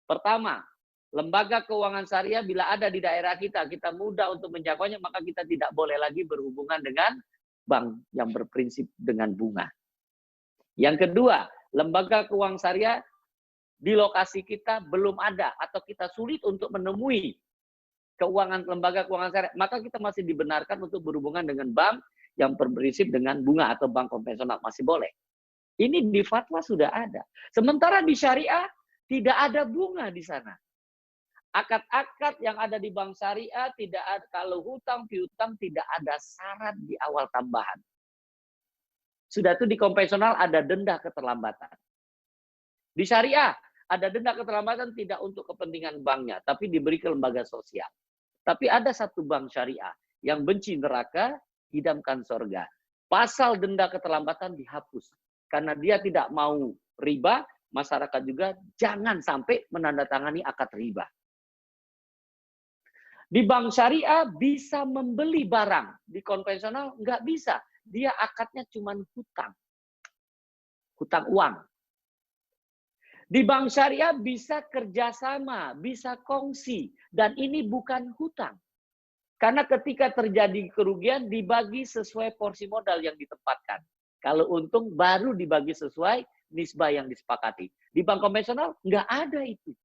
Pertama, lembaga keuangan syariah bila ada di daerah kita, kita mudah untuk menjangkaunya, maka kita tidak boleh lagi berhubungan dengan bank yang berprinsip dengan bunga. Yang kedua, lembaga keuangan syariah di lokasi kita belum ada atau kita sulit untuk menemui lembaga keuangan syariah, maka kita masih dibenarkan untuk berhubungan dengan bank yang berprinsip dengan bunga atau bank konvensional, masih boleh. Ini di fatwa sudah ada. Sementara di syariah tidak ada bunga di sana. Akad-akad yang ada di bank syariah tidak ada, kalau hutang piutang tidak ada syarat di awal tambahan. Sudah itu di konvensional ada denda keterlambatan. Di syariah ada denda keterlambatan tidak untuk kepentingan banknya, tapi diberi ke lembaga sosial. Tapi ada satu bank syariah yang benci neraka, hidamkan sorga. Pasal denda keterlambatan dihapus. Karena dia tidak mau riba, masyarakat juga jangan sampai menandatangani akad riba. Di bank syariah bisa membeli barang. Di konvensional nggak bisa. Dia akadnya cuma hutang. Hutang uang. Di bank syariah bisa kerjasama, bisa kongsi. Dan ini bukan hutang. Karena ketika terjadi kerugian dibagi sesuai porsi modal yang ditempatkan. Kalau untung baru dibagi sesuai nisbah yang disepakati. Di bank konvensional nggak ada itu.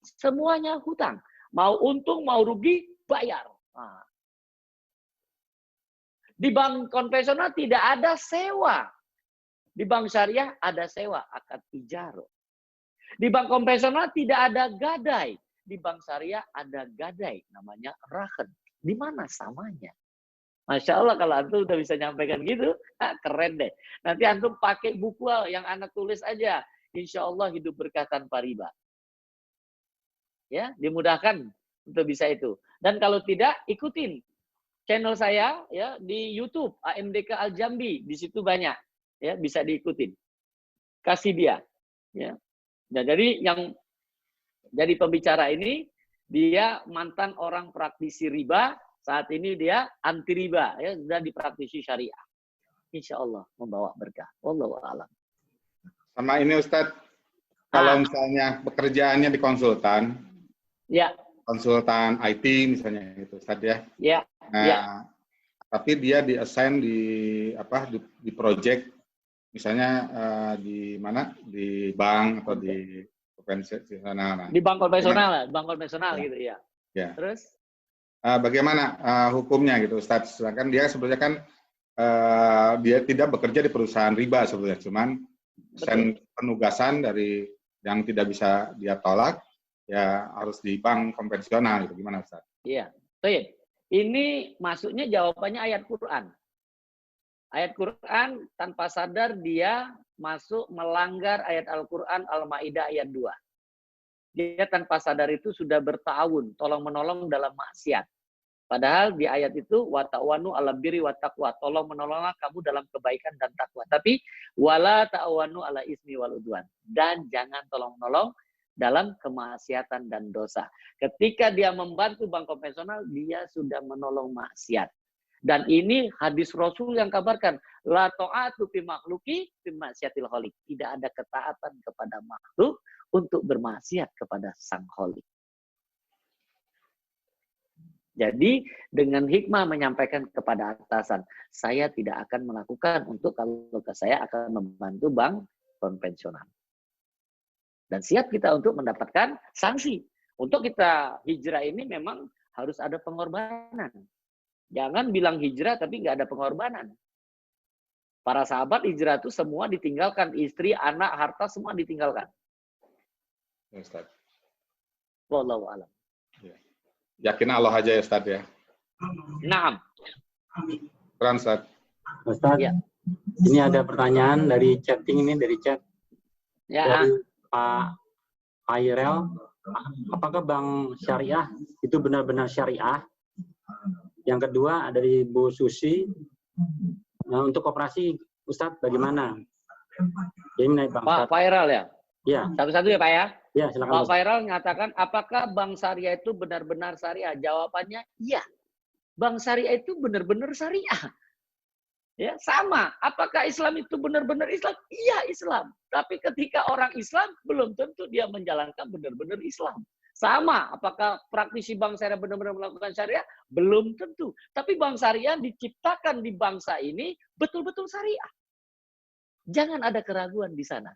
Semuanya hutang. Mau untung, mau rugi, bayar. Nah. Di bank konvensional tidak ada sewa. Di bank syariah ada sewa, akad ijaro. Di bank konvensional tidak ada gadai. Di bank syariah ada gadai, namanya rahen. Di mana samanya? Masya Allah kalau antum udah bisa nyampaikan gitu, keren deh. Nanti antum pakai buku yang anak tulis aja. Insya Allah hidup berkah tanpa riba. Ya, dimudahkan untuk bisa itu. Dan kalau tidak, ikutin channel saya ya di YouTube AMDK Al Jambi, di situ banyak ya bisa diikutin. Kasih dia ya. Nah, jadi yang jadi pembicara ini dia mantan orang praktisi riba, saat ini dia anti riba ya, sudah dipraktisi syariah. Insya Allah membawa berkah. Wallahu a'lam. Sama ini Ustadz, kalau misalnya pekerjaannya di konsultan, ya. Konsultan IT misalnya gitu, Ustadz ya. Ya. Nah, ya. Tapi dia di-assign di project, misalnya di mana? Di bank atau di konvensional. Di bank konvensional, bank konvensional ya. Gitu ya. Ya. Terus? Bagaimana hukumnya gitu, Ustadz? Sedangkan dia sebenarnya kan dia tidak bekerja di perusahaan riba sebenarnya, cuman penugasan dari yang tidak bisa dia tolak, ya harus di bank konvensional gitu. Gimana, Ustaz? Iya. Baik. Ini masuknya jawabannya ayat Quran. Ayat Quran tanpa sadar dia masuk melanggar ayat Al-Quran Al-Maidah ayat 2. Dia tanpa sadar itu sudah bertahun tolong-menolong dalam maksiat. Padahal di ayat itu wa ta'awanu 'alal birri wat taqwa, tolong menolonglah kamu dalam kebaikan dan takwa. Tapi wala ta'awanu 'ala ismi wal udwan, dan jangan tolong-menolong dalam kemaksiatan dan dosa. Ketika dia membantu bank konvensional, dia sudah menolong maksiat. Dan ini hadis Rasul yang kabarkan, la ta'atu fi makhluqi fi maksiatil khaliq. Tidak ada ketaatan kepada makhluk untuk bermaksiat kepada sang khaliq. Jadi dengan hikmah menyampaikan kepada atasan, saya tidak akan melakukan untuk kalau saya akan membantu bank konvensional. Dan siap kita untuk mendapatkan sanksi. Untuk kita hijrah ini memang harus ada pengorbanan. Jangan bilang hijrah tapi nggak ada pengorbanan. Para sahabat hijrah itu semua ditinggalkan. Istri, anak, harta semua ditinggalkan. Ya, Ustaz. Wallahu a'lam. Yakin Allah aja ya Ustaz ya. Naam. Keren Ustaz. Ustaz, Ya. ini ada pertanyaan dari chatting ini, dari chat. Ya. Dari Pak Airel, apakah bank syariah itu benar-benar syariah? Yang kedua dari Bu Susi, untuk koperasi, Ustadz bagaimana? Ini Bang Pak Viral ya? Ya. Satu-satu ya Pak ya? Ya, silakan. Pak Viral mengatakan, apakah bank syariah itu benar-benar syariah? Jawabannya, iya. Bank syariah itu benar-benar syariah. Ya, sama. Apakah Islam itu benar-benar Islam? Iya, Islam. Tapi ketika orang Islam, belum tentu dia menjalankan benar-benar Islam. Sama. Apakah praktisi bank syariah benar-benar melakukan syariah? Belum tentu. Tapi bank syariah diciptakan di bangsa ini betul-betul syariah. Jangan ada keraguan di sana.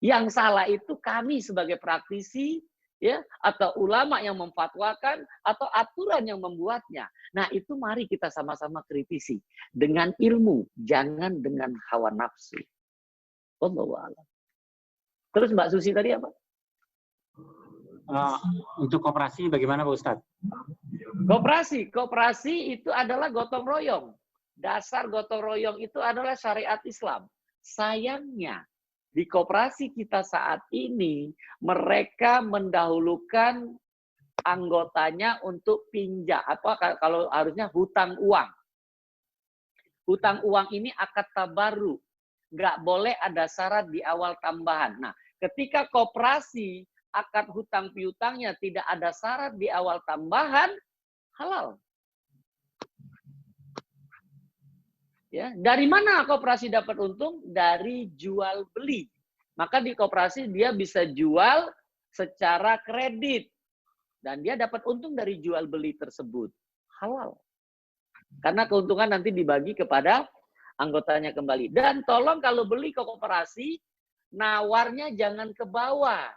Yang salah itu kami sebagai praktisi, ya, atau ulama yang memfatwakan, atau aturan yang membuatnya. Nah, itu mari kita sama-sama kritisi dengan ilmu, jangan dengan hawa nafsu. Wallahu a'lam. Terus Mbak Susi tadi apa? Untuk koperasi bagaimana Pak Ustadz? Koperasi itu adalah gotong royong. Dasar gotong royong itu adalah syariat Islam. Sayangnya, di koperasi kita saat ini, mereka mendahulukan anggotanya untuk pinjam. Apa kalau harusnya hutang uang. Hutang uang ini akad tabarru. Nggak boleh ada syarat di awal tambahan. Nah, ketika koperasi akad hutang piutangnya tidak ada syarat di awal tambahan, halal. Ya, dari mana koperasi dapat untung? Dari jual beli. Maka di koperasi dia bisa jual secara kredit. Dan dia dapat untung dari jual beli tersebut. Halal. Karena keuntungan nanti dibagi kepada anggotanya kembali. Dan tolong kalau beli ke koperasi, nawarnya jangan ke bawah.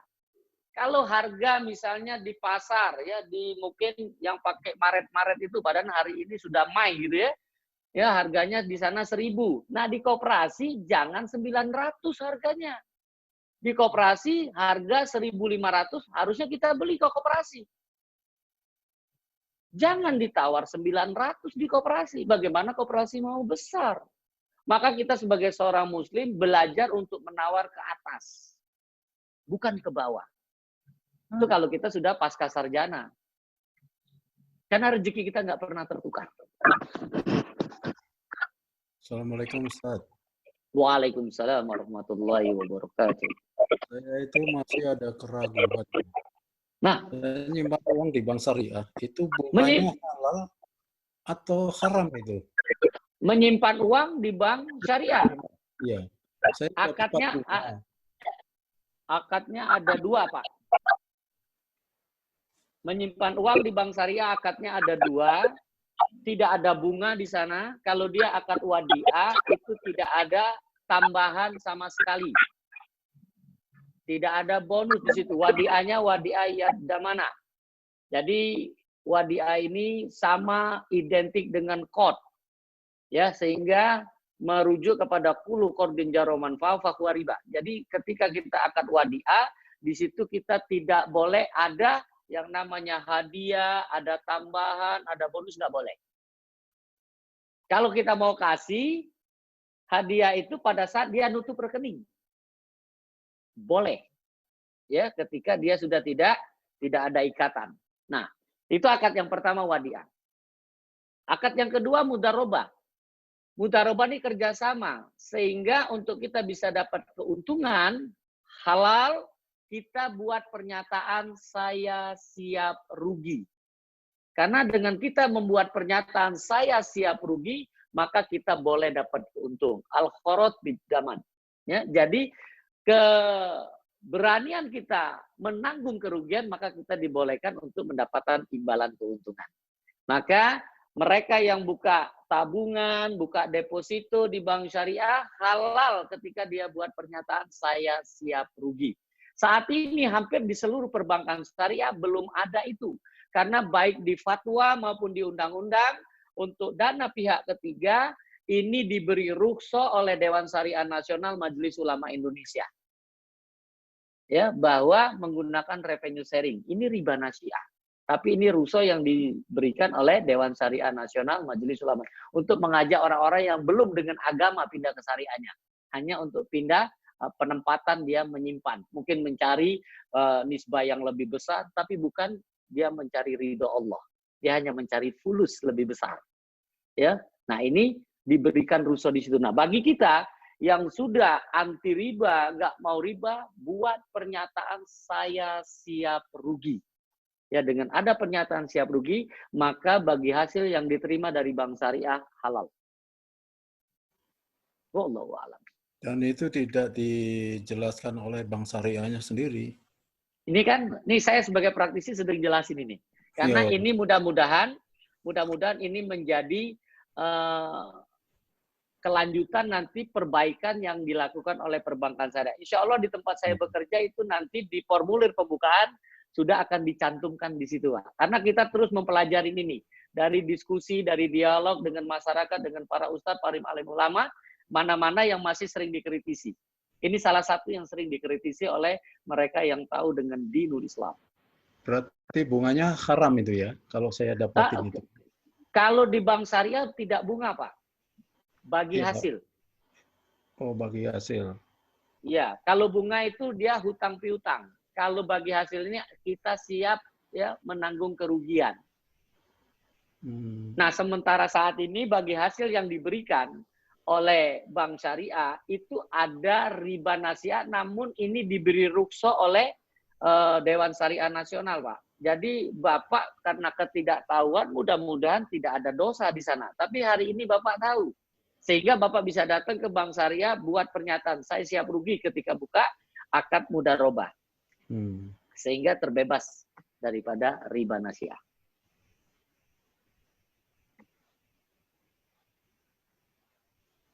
Kalau harga misalnya di pasar, ya di mungkin yang pakai Maret-Maret itu, padahal hari ini sudah Mei gitu ya. Ya, harganya di sana 1.000. Nah, di koperasi jangan 900 harganya. Di koperasi harga 1.500 harusnya kita beli ke koperasi. Jangan ditawar 900 di koperasi. Bagaimana koperasi mau besar? Maka kita sebagai seorang muslim belajar untuk menawar ke atas. Bukan ke bawah. Itu kalau kita sudah pasca sarjana. Karena rezeki kita nggak pernah tertukar. Assalamualaikum Ustaz. Waalaikumsalam warahmatullahi wabarakatuh. Saya itu masih ada keraguan. Nah, Saya nyimpan uang di bank syariah, itu bunganya halal atau haram itu? menyimpan uang di bank syariah. Iya. Saya Akadnya ada dua, Pak. Menyimpan uang di bank syariah akadnya ada dua. Tidak ada bunga di sana. Kalau dia akad wadiah, itu tidak ada tambahan sama sekali. Tidak ada bonus di situ. Wadiahnya wadiah yadamana. Jadi wadiah ini sama identik dengan qad. Ya, sehingga merujuk kepada kullu qardin jaro manfa'a fa huwa riba. Jadi ketika kita akad wadiah, di situ kita tidak boleh ada yang namanya hadiah, ada tambahan, ada bonus, nggak boleh. Kalau kita mau kasih, hadiah itu pada saat dia nutup rekening. Boleh. Ya, ketika dia sudah tidak ada ikatan. Nah, itu akad yang pertama wadiah. Akad yang kedua mudharabah. Mudharabah ini kerjasama, sehingga untuk kita bisa dapat keuntungan halal, kita buat pernyataan saya siap rugi. Karena dengan kita membuat pernyataan saya siap rugi, maka kita boleh dapat keuntung. Al-kharaj bid-daman. Ya, jadi keberanian kita menanggung kerugian, maka kita dibolehkan untuk mendapatkan imbalan keuntungan. Maka mereka yang buka tabungan, buka deposito di bank syariah, halal ketika dia buat pernyataan saya siap rugi. Saat ini hampir di seluruh perbankan syariah belum ada itu. Karena baik di fatwa maupun di undang-undang, untuk dana pihak ketiga, ini diberi rukso oleh Dewan Syariah Nasional Majelis Ulama Indonesia. Ya, bahwa menggunakan revenue sharing. Ini riba nasiah. Tapi ini ruso yang diberikan oleh Dewan Syariah Nasional Majelis Ulama untuk mengajak orang-orang yang belum dengan agama pindah ke syariahnya, hanya untuk pindah penempatan dia menyimpan, mungkin mencari nisbah yang lebih besar, tapi bukan dia mencari ridho Allah, dia hanya mencari fulus lebih besar. Ya, nah ini diberikan ruso di situ. Nah bagi kita yang sudah anti riba, nggak mau riba, buat pernyataan saya siap rugi. Ya, dengan ada pernyataan siap rugi, maka bagi hasil yang diterima dari bank syariah halal. Wallahu a'lam. Dan itu tidak dijelaskan oleh bank syariahnya sendiri. Ini kan, nih saya sebagai praktisi sedang jelasin ini. Karena Iya. ini mudah-mudahan ini menjadi kelanjutan nanti perbaikan yang dilakukan oleh perbankan syariah. Insya Allah di tempat saya bekerja itu nanti di formulir pembukaan sudah akan dicantumkan di situ. Karena kita terus mempelajari ini. Dari diskusi, dari dialog dengan masyarakat, dengan para ustadz, para alim ulama, mana-mana yang masih sering dikritisi. Ini salah satu yang sering dikritisi oleh mereka yang tahu dengan dinul Islam. Berarti bunganya haram itu ya, kalau saya dapatin itu. Kalau di bank syariah tidak bunga, Pak. Bagi Iya, hasil. Oh, bagi hasil. Ya, kalau bunga itu dia hutang piutang. Kalau bagi hasilnya kita siap ya menanggung kerugian. Nah, sementara saat ini bagi hasil yang diberikan oleh bank syariah itu ada riba nasiah, namun ini diberi rukso oleh Dewan Syariah Nasional, Pak. Jadi Bapak karena ketidaktahuan mudah-mudahan tidak ada dosa di sana. Tapi hari ini Bapak tahu. Sehingga Bapak bisa datang ke bank syariah buat pernyataan saya siap rugi ketika buka akad mudharabah. Sehingga terbebas daripada riba nasiah.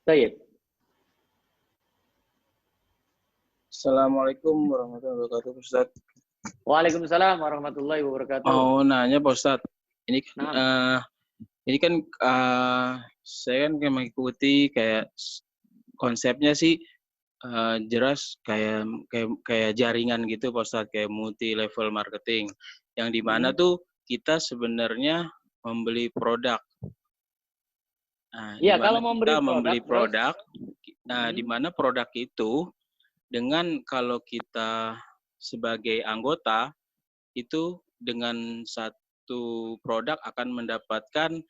Baik. Assalamualaikum warahmatullahi wabarakatuh, Ustaz. Waalaikumsalam warahmatullahi wabarakatuh. Mau nanya, Pak Ustaz. Ini kan saya kan mengikuti kayak konsepnya sih jelas kayak jaringan gitu, Pak Ustaz, kayak multi level marketing yang dimana tuh kita sebenarnya membeli produk. Nah, ya, kalau membeli produk, nah di mana produk itu dengan kalau kita sebagai anggota itu dengan satu produk akan mendapatkan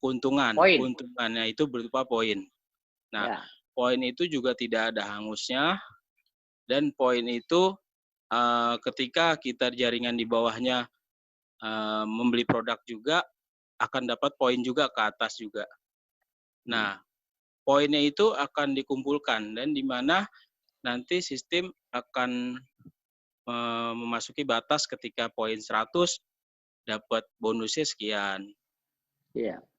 keuntungan. Keuntungannya itu berupa poin. Nah, poin itu juga tidak ada hangusnya, dan poin itu ketika kita jaringan di bawahnya membeli produk juga akan dapat poin juga ke atas juga. Nah, poinnya itu akan dikumpulkan dan di mana nanti sistem akan memasuki batas ketika poin 100 dapat bonusnya sekian.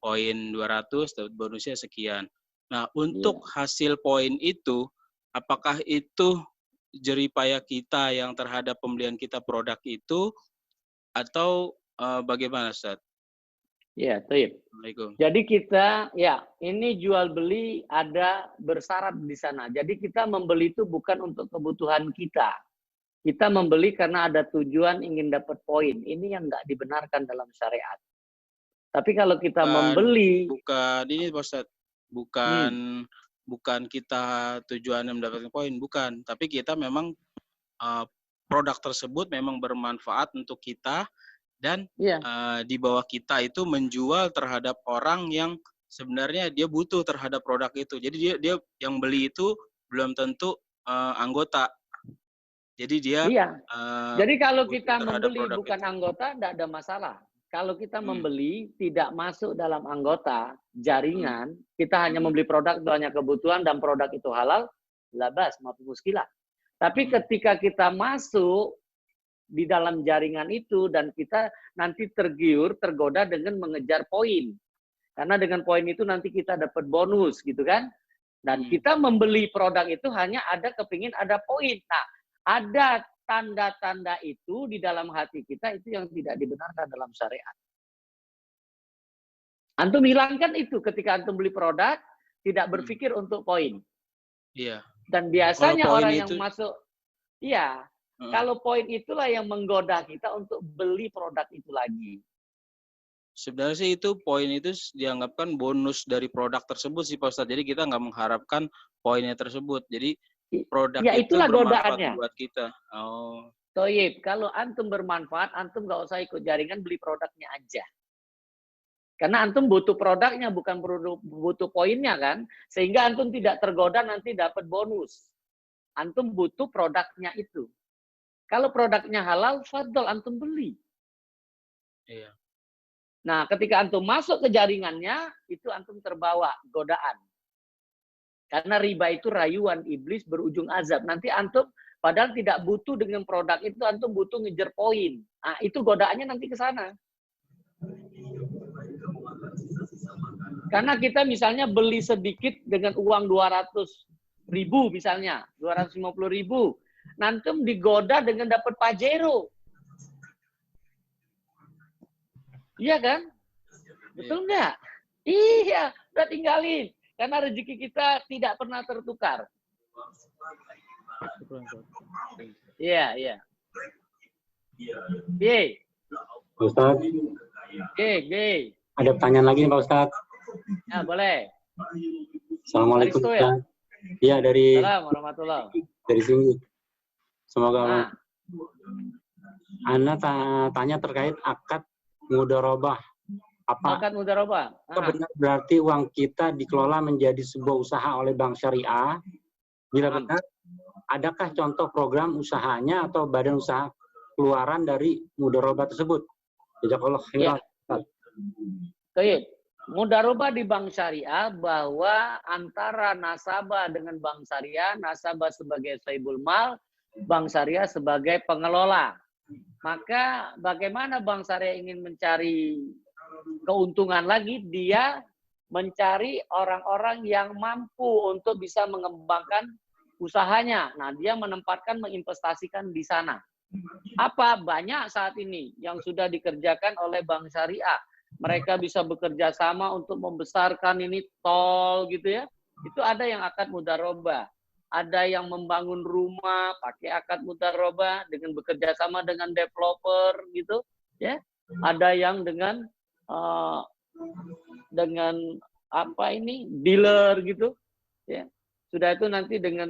Poin 200 dapat bonusnya sekian. Nah, untuk hasil poin itu, apakah itu jeripaya kita yang terhadap pembelian kita produk itu, atau bagaimana, Ustaz? Ya, baik. Jadi kita, ya, ini jual beli ada bersyarat di sana. Jadi kita membeli itu bukan untuk kebutuhan kita. Kita membeli karena ada tujuan ingin dapat poin. Ini yang nggak dibenarkan dalam syariat. Tapi kalau kita membeli, bukan ini, Ustaz. Bukan kita tujuannya mendapatkan poin, bukan. Tapi kita memang produk tersebut memang bermanfaat untuk kita Dan Iya. di bawah kita itu menjual terhadap orang yang sebenarnya dia butuh terhadap produk itu. Jadi dia yang beli itu belum tentu anggota. Jadi dia Iya. Jadi kalau butuh kita terhadap membeli produk bukan itu. anggota, tidak ada masalah. Kalau kita Hmm. membeli tidak masuk dalam anggota jaringan, kita hanya membeli produk itu hanya kebutuhan dan produk itu halal, labas, maupun muskilah. Tapi ketika kita masuk di dalam jaringan itu dan kita nanti tergiur, tergoda dengan mengejar poin. Karena dengan poin itu nanti kita dapat bonus gitu kan. Dan kita membeli produk itu hanya ada kepingin ada poin. Nah, ada tanda-tanda itu di dalam hati kita itu yang tidak dibenarkan dalam syariat. Antum hilangkan itu ketika antum beli produk, tidak berpikir untuk poin. Iya. Dan biasanya Kalau poin orang itu, yang masuk, iya, kalau poin itulah yang menggoda kita untuk beli produk itu lagi. sebenarnya sih itu poin itu dianggapkan bonus dari produk tersebut sih Pak Ustadz. Jadi kita nggak mengharapkan poinnya tersebut. Jadi produk Ya itu itulah bermanfaat godaannya. buat kita. Oh. Toyib, kalau antum bermanfaat, antum nggak usah ikut jaringan, beli produknya aja. Karena antum butuh produknya, bukan butuh poinnya kan. Sehingga antum tidak tergoda nanti dapat bonus. Antum butuh produknya itu. Kalau produknya halal, fadl antum beli. Iya. Nah, ketika antum masuk ke jaringannya, itu antum terbawa godaan. Karena riba itu rayuan iblis berujung azab. Nanti antum padahal tidak butuh dengan produk itu, antum butuh ngejar poin. Nah, itu godaannya nanti ke sana. Karena kita misalnya beli sedikit dengan uang 200.000 misalnya, 250.000. Nanti digoda dengan dapat Pajero. Iya kan? Betul nggak? Iya, udah tinggalin. Karena rezeki kita tidak pernah tertukar. Iya, iya. Ye. Pak Ustadz, Ye. ada pertanyaan lagi nih Pak Ustadz. Ya, boleh. Assalamualaikum Aristo ya? Ustadz. Iya, dari Assalamualaikum warahmatullahi. sini. Semoga Nah, Anda tanya terkait akad mudharabah. Apa akad mudharabah. benar berarti uang kita dikelola menjadi sebuah usaha oleh bank syariah? Bila benar, adakah contoh program usahanya atau badan usaha keluaran dari mudharabah tersebut? Jazakallah khairan. Baik. Mudharabah di bank syariah bahwa antara nasabah dengan bank syariah, nasabah sebagai sahibul mal, bank syariah sebagai pengelola. Maka bagaimana bank syariah ingin mencari keuntungan lagi, dia mencari orang-orang yang mampu untuk bisa mengembangkan usahanya. Nah, dia menempatkan, menginvestasikan di sana. Apa? Banyak saat ini yang sudah dikerjakan oleh bank syariah. Mereka bisa bekerja sama untuk membesarkan ini tol gitu ya. Itu ada yang akad mudharabah. Ada yang membangun rumah pakai akad mudharabah dengan bekerja sama dengan developer gitu ya. Ada yang dengan apa ini dealer gitu ya. Sudah itu nanti dengan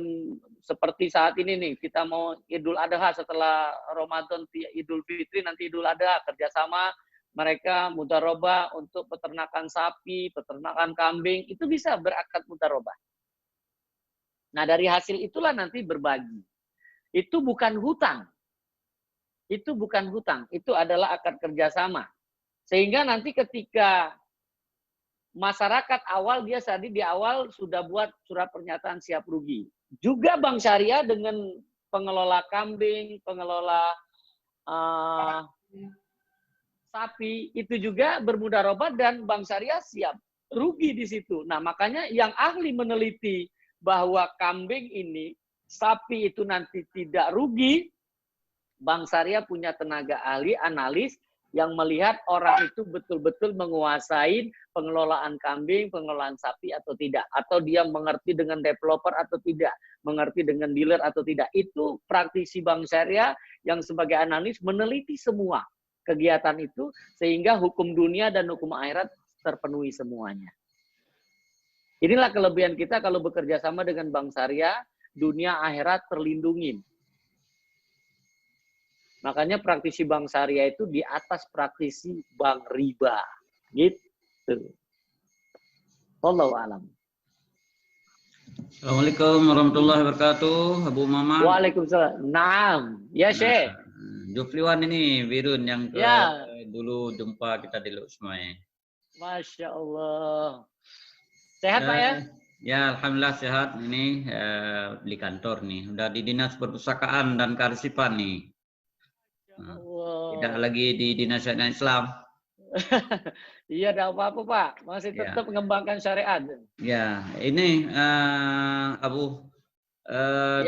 seperti saat ini nih, kita mau Idul Adha setelah Ramadan, Idul Fitri, nanti Idul Adha, kerjasama mereka mudharabah untuk peternakan sapi, peternakan kambing, itu bisa berakad mudharabah. Nah, dari hasil itulah nanti berbagi. Itu bukan hutang. Itu bukan hutang, itu adalah akad kerjasama. Sehingga nanti ketika masyarakat awal, dia tadi di awal sudah buat surat pernyataan siap rugi. Juga bank syariah dengan pengelola kambing, pengelola sapi, itu juga bermudharabah dan bank syariah siap rugi di situ. Nah, makanya yang ahli meneliti bahwa kambing ini, sapi itu nanti tidak rugi, bank syariah punya tenaga ahli, analis, yang melihat orang itu betul-betul menguasai pengelolaan kambing, pengelolaan sapi atau tidak. Atau dia mengerti dengan developer atau tidak. Mengerti dengan dealer atau tidak. Itu praktisi bank syariah yang sebagai analis meneliti semua kegiatan itu. Sehingga hukum dunia dan hukum akhirat terpenuhi semuanya. Inilah kelebihan kita kalau bekerja sama dengan bank syariah, dunia akhirat terlindungi. Makanya praktisi bank syariah itu di atas praktisi bank riba. Gitu. Wallahu a'lam. Assalamualaikum warahmatullahi wabarakatuh, Abu Maman. Waalaikumsalam. Naam. Ya, Syekh. Jufliwan ini, Birun yang Ya. dulu jumpa kita di Lusmai. Masya Allah. Sehat, Pak ya? Ya, alhamdulillah sehat. Ini di kantor nih. Udah di Dinas Perpustakaan dan Kearsipan nih. Tidak lagi di Dinas Syariat Islam. Iya, tidak apa-apa, Pak. Masih tetap mengembangkan syariat. Ya, ini Abu,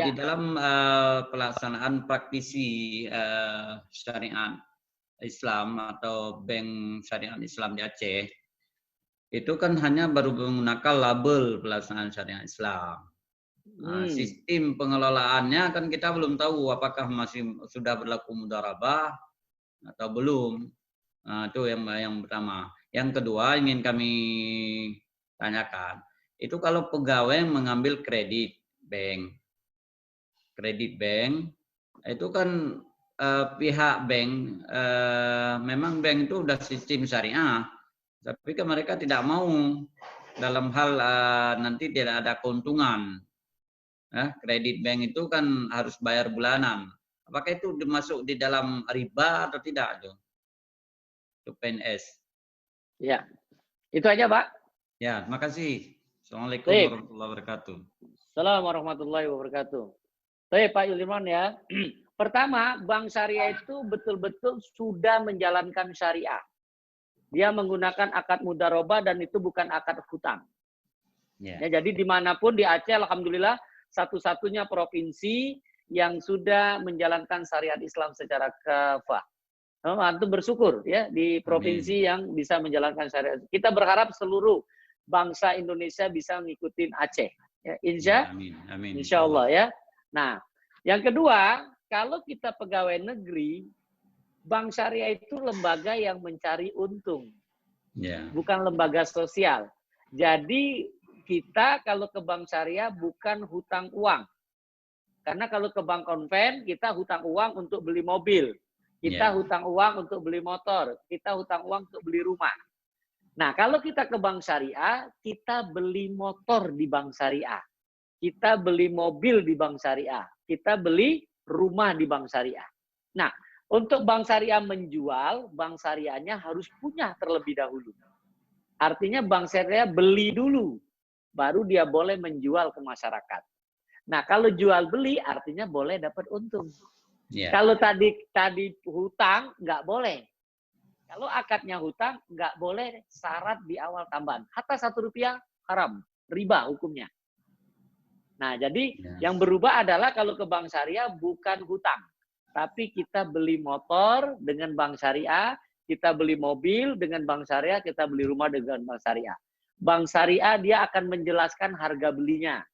di dalam pelaksanaan praktisi syariat Islam atau Bank Syariat Islam di Aceh, itu kan hanya baru menggunakan label pelaksanaan syariat Islam. Sistem pengelolaannya kan kita belum tahu apakah masih sudah berlaku mudharabah atau belum. Itu yang pertama. Yang kedua ingin kami tanyakan, itu kalau pegawai mengambil kredit bank itu kan pihak bank, memang bank itu udah sistem syariah, tapi kan mereka tidak mau dalam hal nanti tidak ada keuntungan. Kredit bank itu kan harus bayar bulanan. Apakah itu masuk di dalam riba atau tidak? Itu PNS. Ya, itu aja, Pak. Ya, terima kasih. Assalamualaikum warahmatullahi wabarakatuh. Assalamualaikum warahmatullahi wabarakatuh. Baik, Pak Yuliman ya. Pertama, bank syariah itu betul-betul sudah menjalankan syariah. Dia menggunakan akad mudharabah dan itu bukan akad hutang. Ya, jadi dimanapun di Aceh, alhamdulillah, satu-satunya provinsi yang sudah menjalankan syariat Islam secara kafah. Antum bersyukur ya di provinsi yang bisa menjalankan syariat. Kita berharap seluruh bangsa Indonesia bisa ngikutin Aceh. Ya, insya Allah ya. Nah, yang kedua, kalau kita pegawai negeri, bank syariah itu lembaga yang mencari untung, bukan lembaga sosial. Jadi kita kalau ke bank syariah bukan hutang uang. Karena kalau ke bank konven, kita hutang uang untuk beli mobil. Kita hutang uang untuk beli motor. Kita hutang uang untuk beli rumah. Nah, kalau kita ke bank syariah, kita beli motor di bank syariah. Kita beli mobil di bank syariah. Kita beli rumah di bank syariah. Nah, untuk bank syariah menjual, bank syariahnya harus punya terlebih dahulu. Artinya bank syariah beli dulu, baru dia boleh menjual ke masyarakat. Nah, kalau jual beli artinya boleh dapat untung. Kalau tadi hutang nggak boleh. Kalau akadnya hutang nggak boleh syarat di awal tambahan. Hatta Rp1 haram, riba hukumnya. Nah, jadi yang berubah adalah kalau ke bank syariah bukan hutang, tapi kita beli motor dengan bank syariah, kita beli mobil dengan bank syariah, kita beli rumah dengan bank syariah. Bank syariah dia akan menjelaskan harga belinya.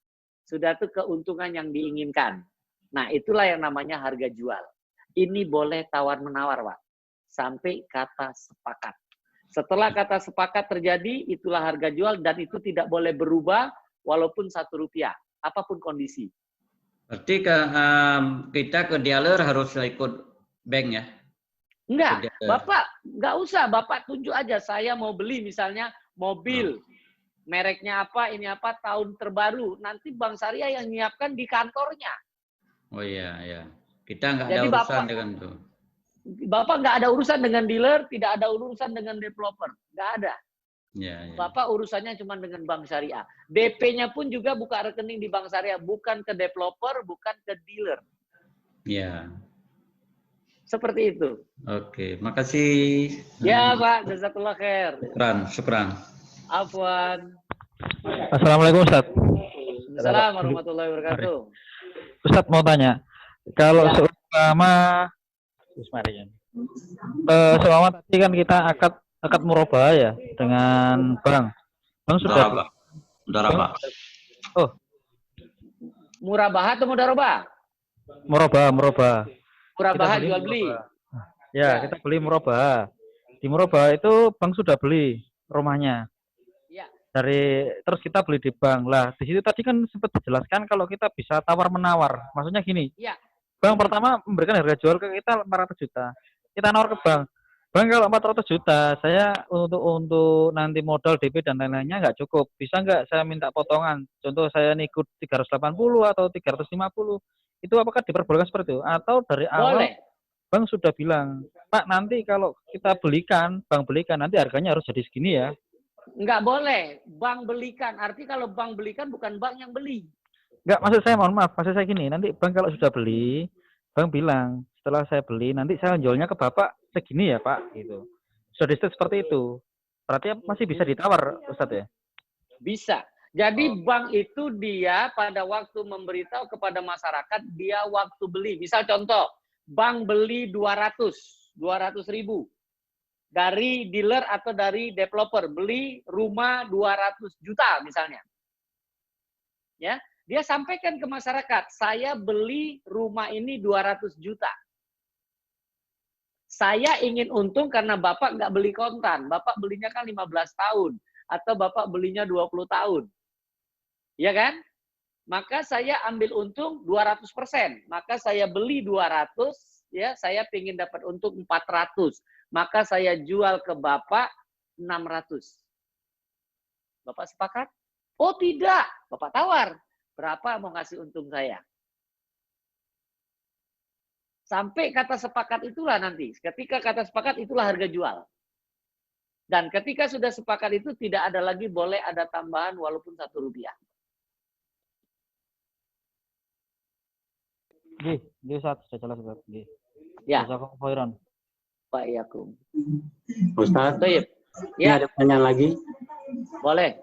Sudah itu keuntungan yang diinginkan. Nah, itulah yang namanya harga jual. Ini boleh tawar-menawar, Pak. Sampai kata sepakat. Setelah kata sepakat terjadi, itulah harga jual dan itu tidak boleh berubah walaupun Rp1, apapun kondisi. Berarti kita ke dealer harus ikut bank ya? Enggak, Bapak enggak usah. Bapak tunjuk aja, saya mau beli misalnya mobil. Mereknya apa, ini apa, tahun terbaru. Nanti bank syariah yang nyiapkan di kantornya. Oh iya. Kita nggak ada urusan dengan itu. Bapak nggak ada urusan dengan dealer, tidak ada urusan dengan developer. Nggak ada. Bapak urusannya cuma dengan bank syariah. DP-nya pun juga buka rekening di bank syariah. Bukan ke developer, bukan ke dealer. Ya. Seperti itu. Oke, makasih. Ya, Pak. Jazakallah khair. Syukran. Afwan. Assalamualaikum, Ustaz. Assalamualaikum warahmatullahi wabarakatuh. Ustaz mau tanya, kalau seumpama tadi kan kita akad murabah ya dengan bank. Bank sudah Mudharabah. Oh. Murabah atau mudharabah? Murabah. Murabah jual beli. Ya, kita beli murabah. Di murabah itu bank sudah beli rumahnya. Terus kita beli di bank lah. Di situ tadi kan sempat dijelaskan kalau kita bisa tawar menawar. Maksudnya gini. bank pertama memberikan harga jual ke kita 400 juta. Kita nawar ke bank. Bang, kalau 400 juta, saya untuk nanti modal DP dan lain-lainnya nggak cukup. Bisa nggak saya minta potongan? Contoh saya nih ikut 380 atau 350. Itu apakah diperbolehkan seperti itu? Atau dari awal Boleh. Bang sudah bilang, Pak, nanti kalau kita belikan, Bang belikan, nanti harganya harus jadi segini ya? Nggak boleh. Bank belikan. Arti kalau bank belikan, bukan bank yang beli. Nggak, maksud saya, mohon maaf, maksud saya gini, nanti Bang kalau sudah beli, Bang bilang, setelah saya beli, nanti saya jualnya ke Bapak segini ya Pak, gitu. Sudah di seperti itu. Berarti masih bisa ditawar, Ustadz ya? Bisa. Jadi bank itu dia pada waktu memberitahu kepada masyarakat, dia waktu beli. Misal contoh, bank beli 200 ribu. Dari dealer atau dari developer. Beli rumah 200 juta misalnya. Ya, dia sampaikan ke masyarakat, saya beli rumah ini 200 juta. Saya ingin untung karena Bapak nggak beli kontan. Bapak belinya kan 15 tahun. Atau Bapak belinya 20 tahun. Ya kan? Maka saya ambil untung 200%. Maka saya beli 200, ya saya ingin dapat untung 400. Maka saya jual ke Bapak 600. Bapak sepakat? Oh tidak. Bapak tawar. Berapa mau ngasih untung saya? Sampai kata sepakat itulah nanti. Ketika kata sepakat itulah harga jual. Dan ketika sudah sepakat itu tidak ada lagi boleh ada tambahan walaupun Rp1. Gih, Ustaz, sudah jelas Ustaz. Gih. Ya. Pak Yakum. Ustaz, ya. Ini ada pertanyaan lagi. Boleh.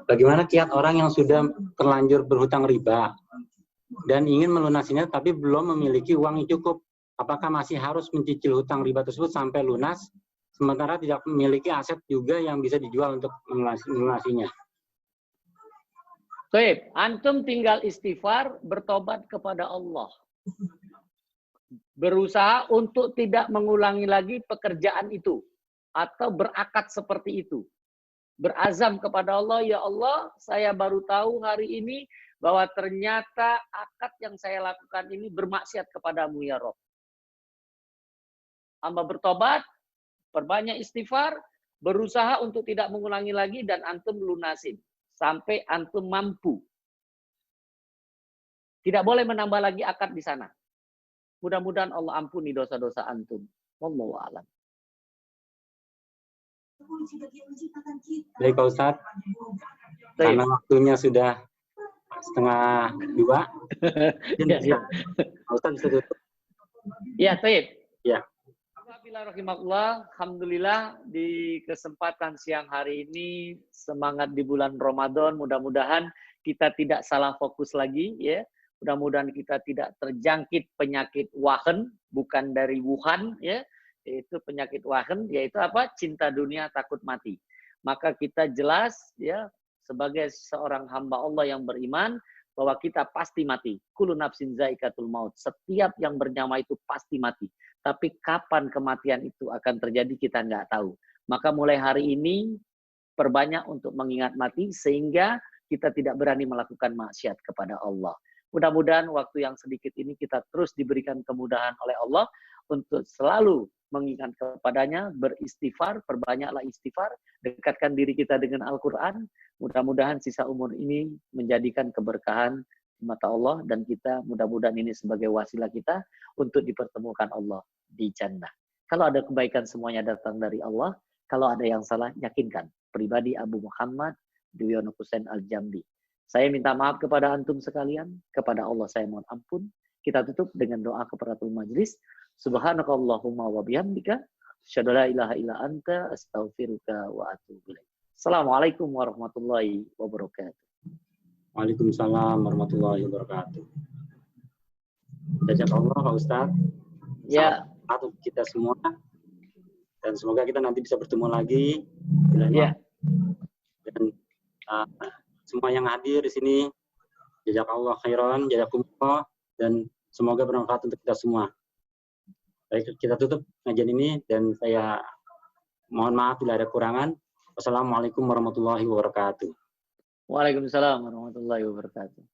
Bagaimana kiat orang yang sudah terlanjur berhutang riba dan ingin melunasinya tapi belum memiliki uang yang cukup? Apakah masih harus mencicil hutang riba tersebut sampai lunas, sementara tidak memiliki aset juga yang bisa dijual untuk melunasinya? Baik, antum tinggal istighfar, bertobat kepada Allah. Berusaha untuk tidak mengulangi lagi pekerjaan itu. Atau berakad seperti itu. Berazam kepada Allah, ya Allah, saya baru tahu hari ini bahwa ternyata akad yang saya lakukan ini bermaksiat kepadamu, ya Rabb. Hamba bertobat, perbanyak istighfar, berusaha untuk tidak mengulangi lagi, dan antum lunasin. Sampai antum mampu. Tidak boleh menambah lagi akad di sana. Mudah-mudahan Allah ampuni dosa-dosa antum. Wallahu a'lam. Baik Pak Ustadz, karena waktunya sudah 1:30. Pak Ustadz bisa tutup. Ya, Taib. Ya. Alhamdulillah di kesempatan siang hari ini, semangat di bulan Ramadan, mudah-mudahan kita tidak salah fokus lagi, ya. Mudah-mudahan kita tidak terjangkit penyakit wahen, bukan dari Wuhan, ya. Yaitu penyakit wahen, yaitu apa? Cinta dunia, takut mati. Maka kita jelas, ya, sebagai seorang hamba Allah yang beriman, bahwa kita pasti mati. Kullu nafsin zaikatul maut. Setiap yang bernyawa itu pasti mati. Tapi kapan kematian itu akan terjadi kita nggak tahu. Maka mulai hari ini perbanyak untuk mengingat mati sehingga kita tidak berani melakukan maksiat kepada Allah. Mudah-mudahan waktu yang sedikit ini kita terus diberikan kemudahan oleh Allah untuk selalu mengingat kepadanya, beristighfar, perbanyaklah istighfar, dekatkan diri kita dengan Al-Quran. Mudah-mudahan sisa umur ini menjadikan keberkahan di mata Allah, dan kita mudah-mudahan ini sebagai wasilah kita untuk dipertemukan Allah di jannah. Kalau ada kebaikan semuanya datang dari Allah, kalau ada yang salah yakinkan. Pribadi Abu Muhammad Dwiyono Husain Al-Jambi. Saya minta maaf kepada antum sekalian, kepada Allah saya mohon ampun. Kita tutup dengan doa kafaratul majlis. Subhanakallahumma wa bihamdika, asyhadu an la ilaha illa anta, astaghfiruka wa atubu ilaik. Assalamualaikum warahmatullahi wabarakatuh. Waalaikumsalam warahmatullahi wabarakatuh. Jazakallah Pak Ustadz. Ya. Untuk kita semua. Dan semoga kita nanti bisa bertemu lagi. Ya. Dan semua yang hadir di sini, jazakallah khairan, jazakumullah, dan semoga bermanfaat untuk kita semua. Baik, kita tutup kajian ini, dan saya mohon maaf bila ada kurangan. Wassalamualaikum warahmatullahi wabarakatuh. Waalaikumsalam warahmatullahi wabarakatuh.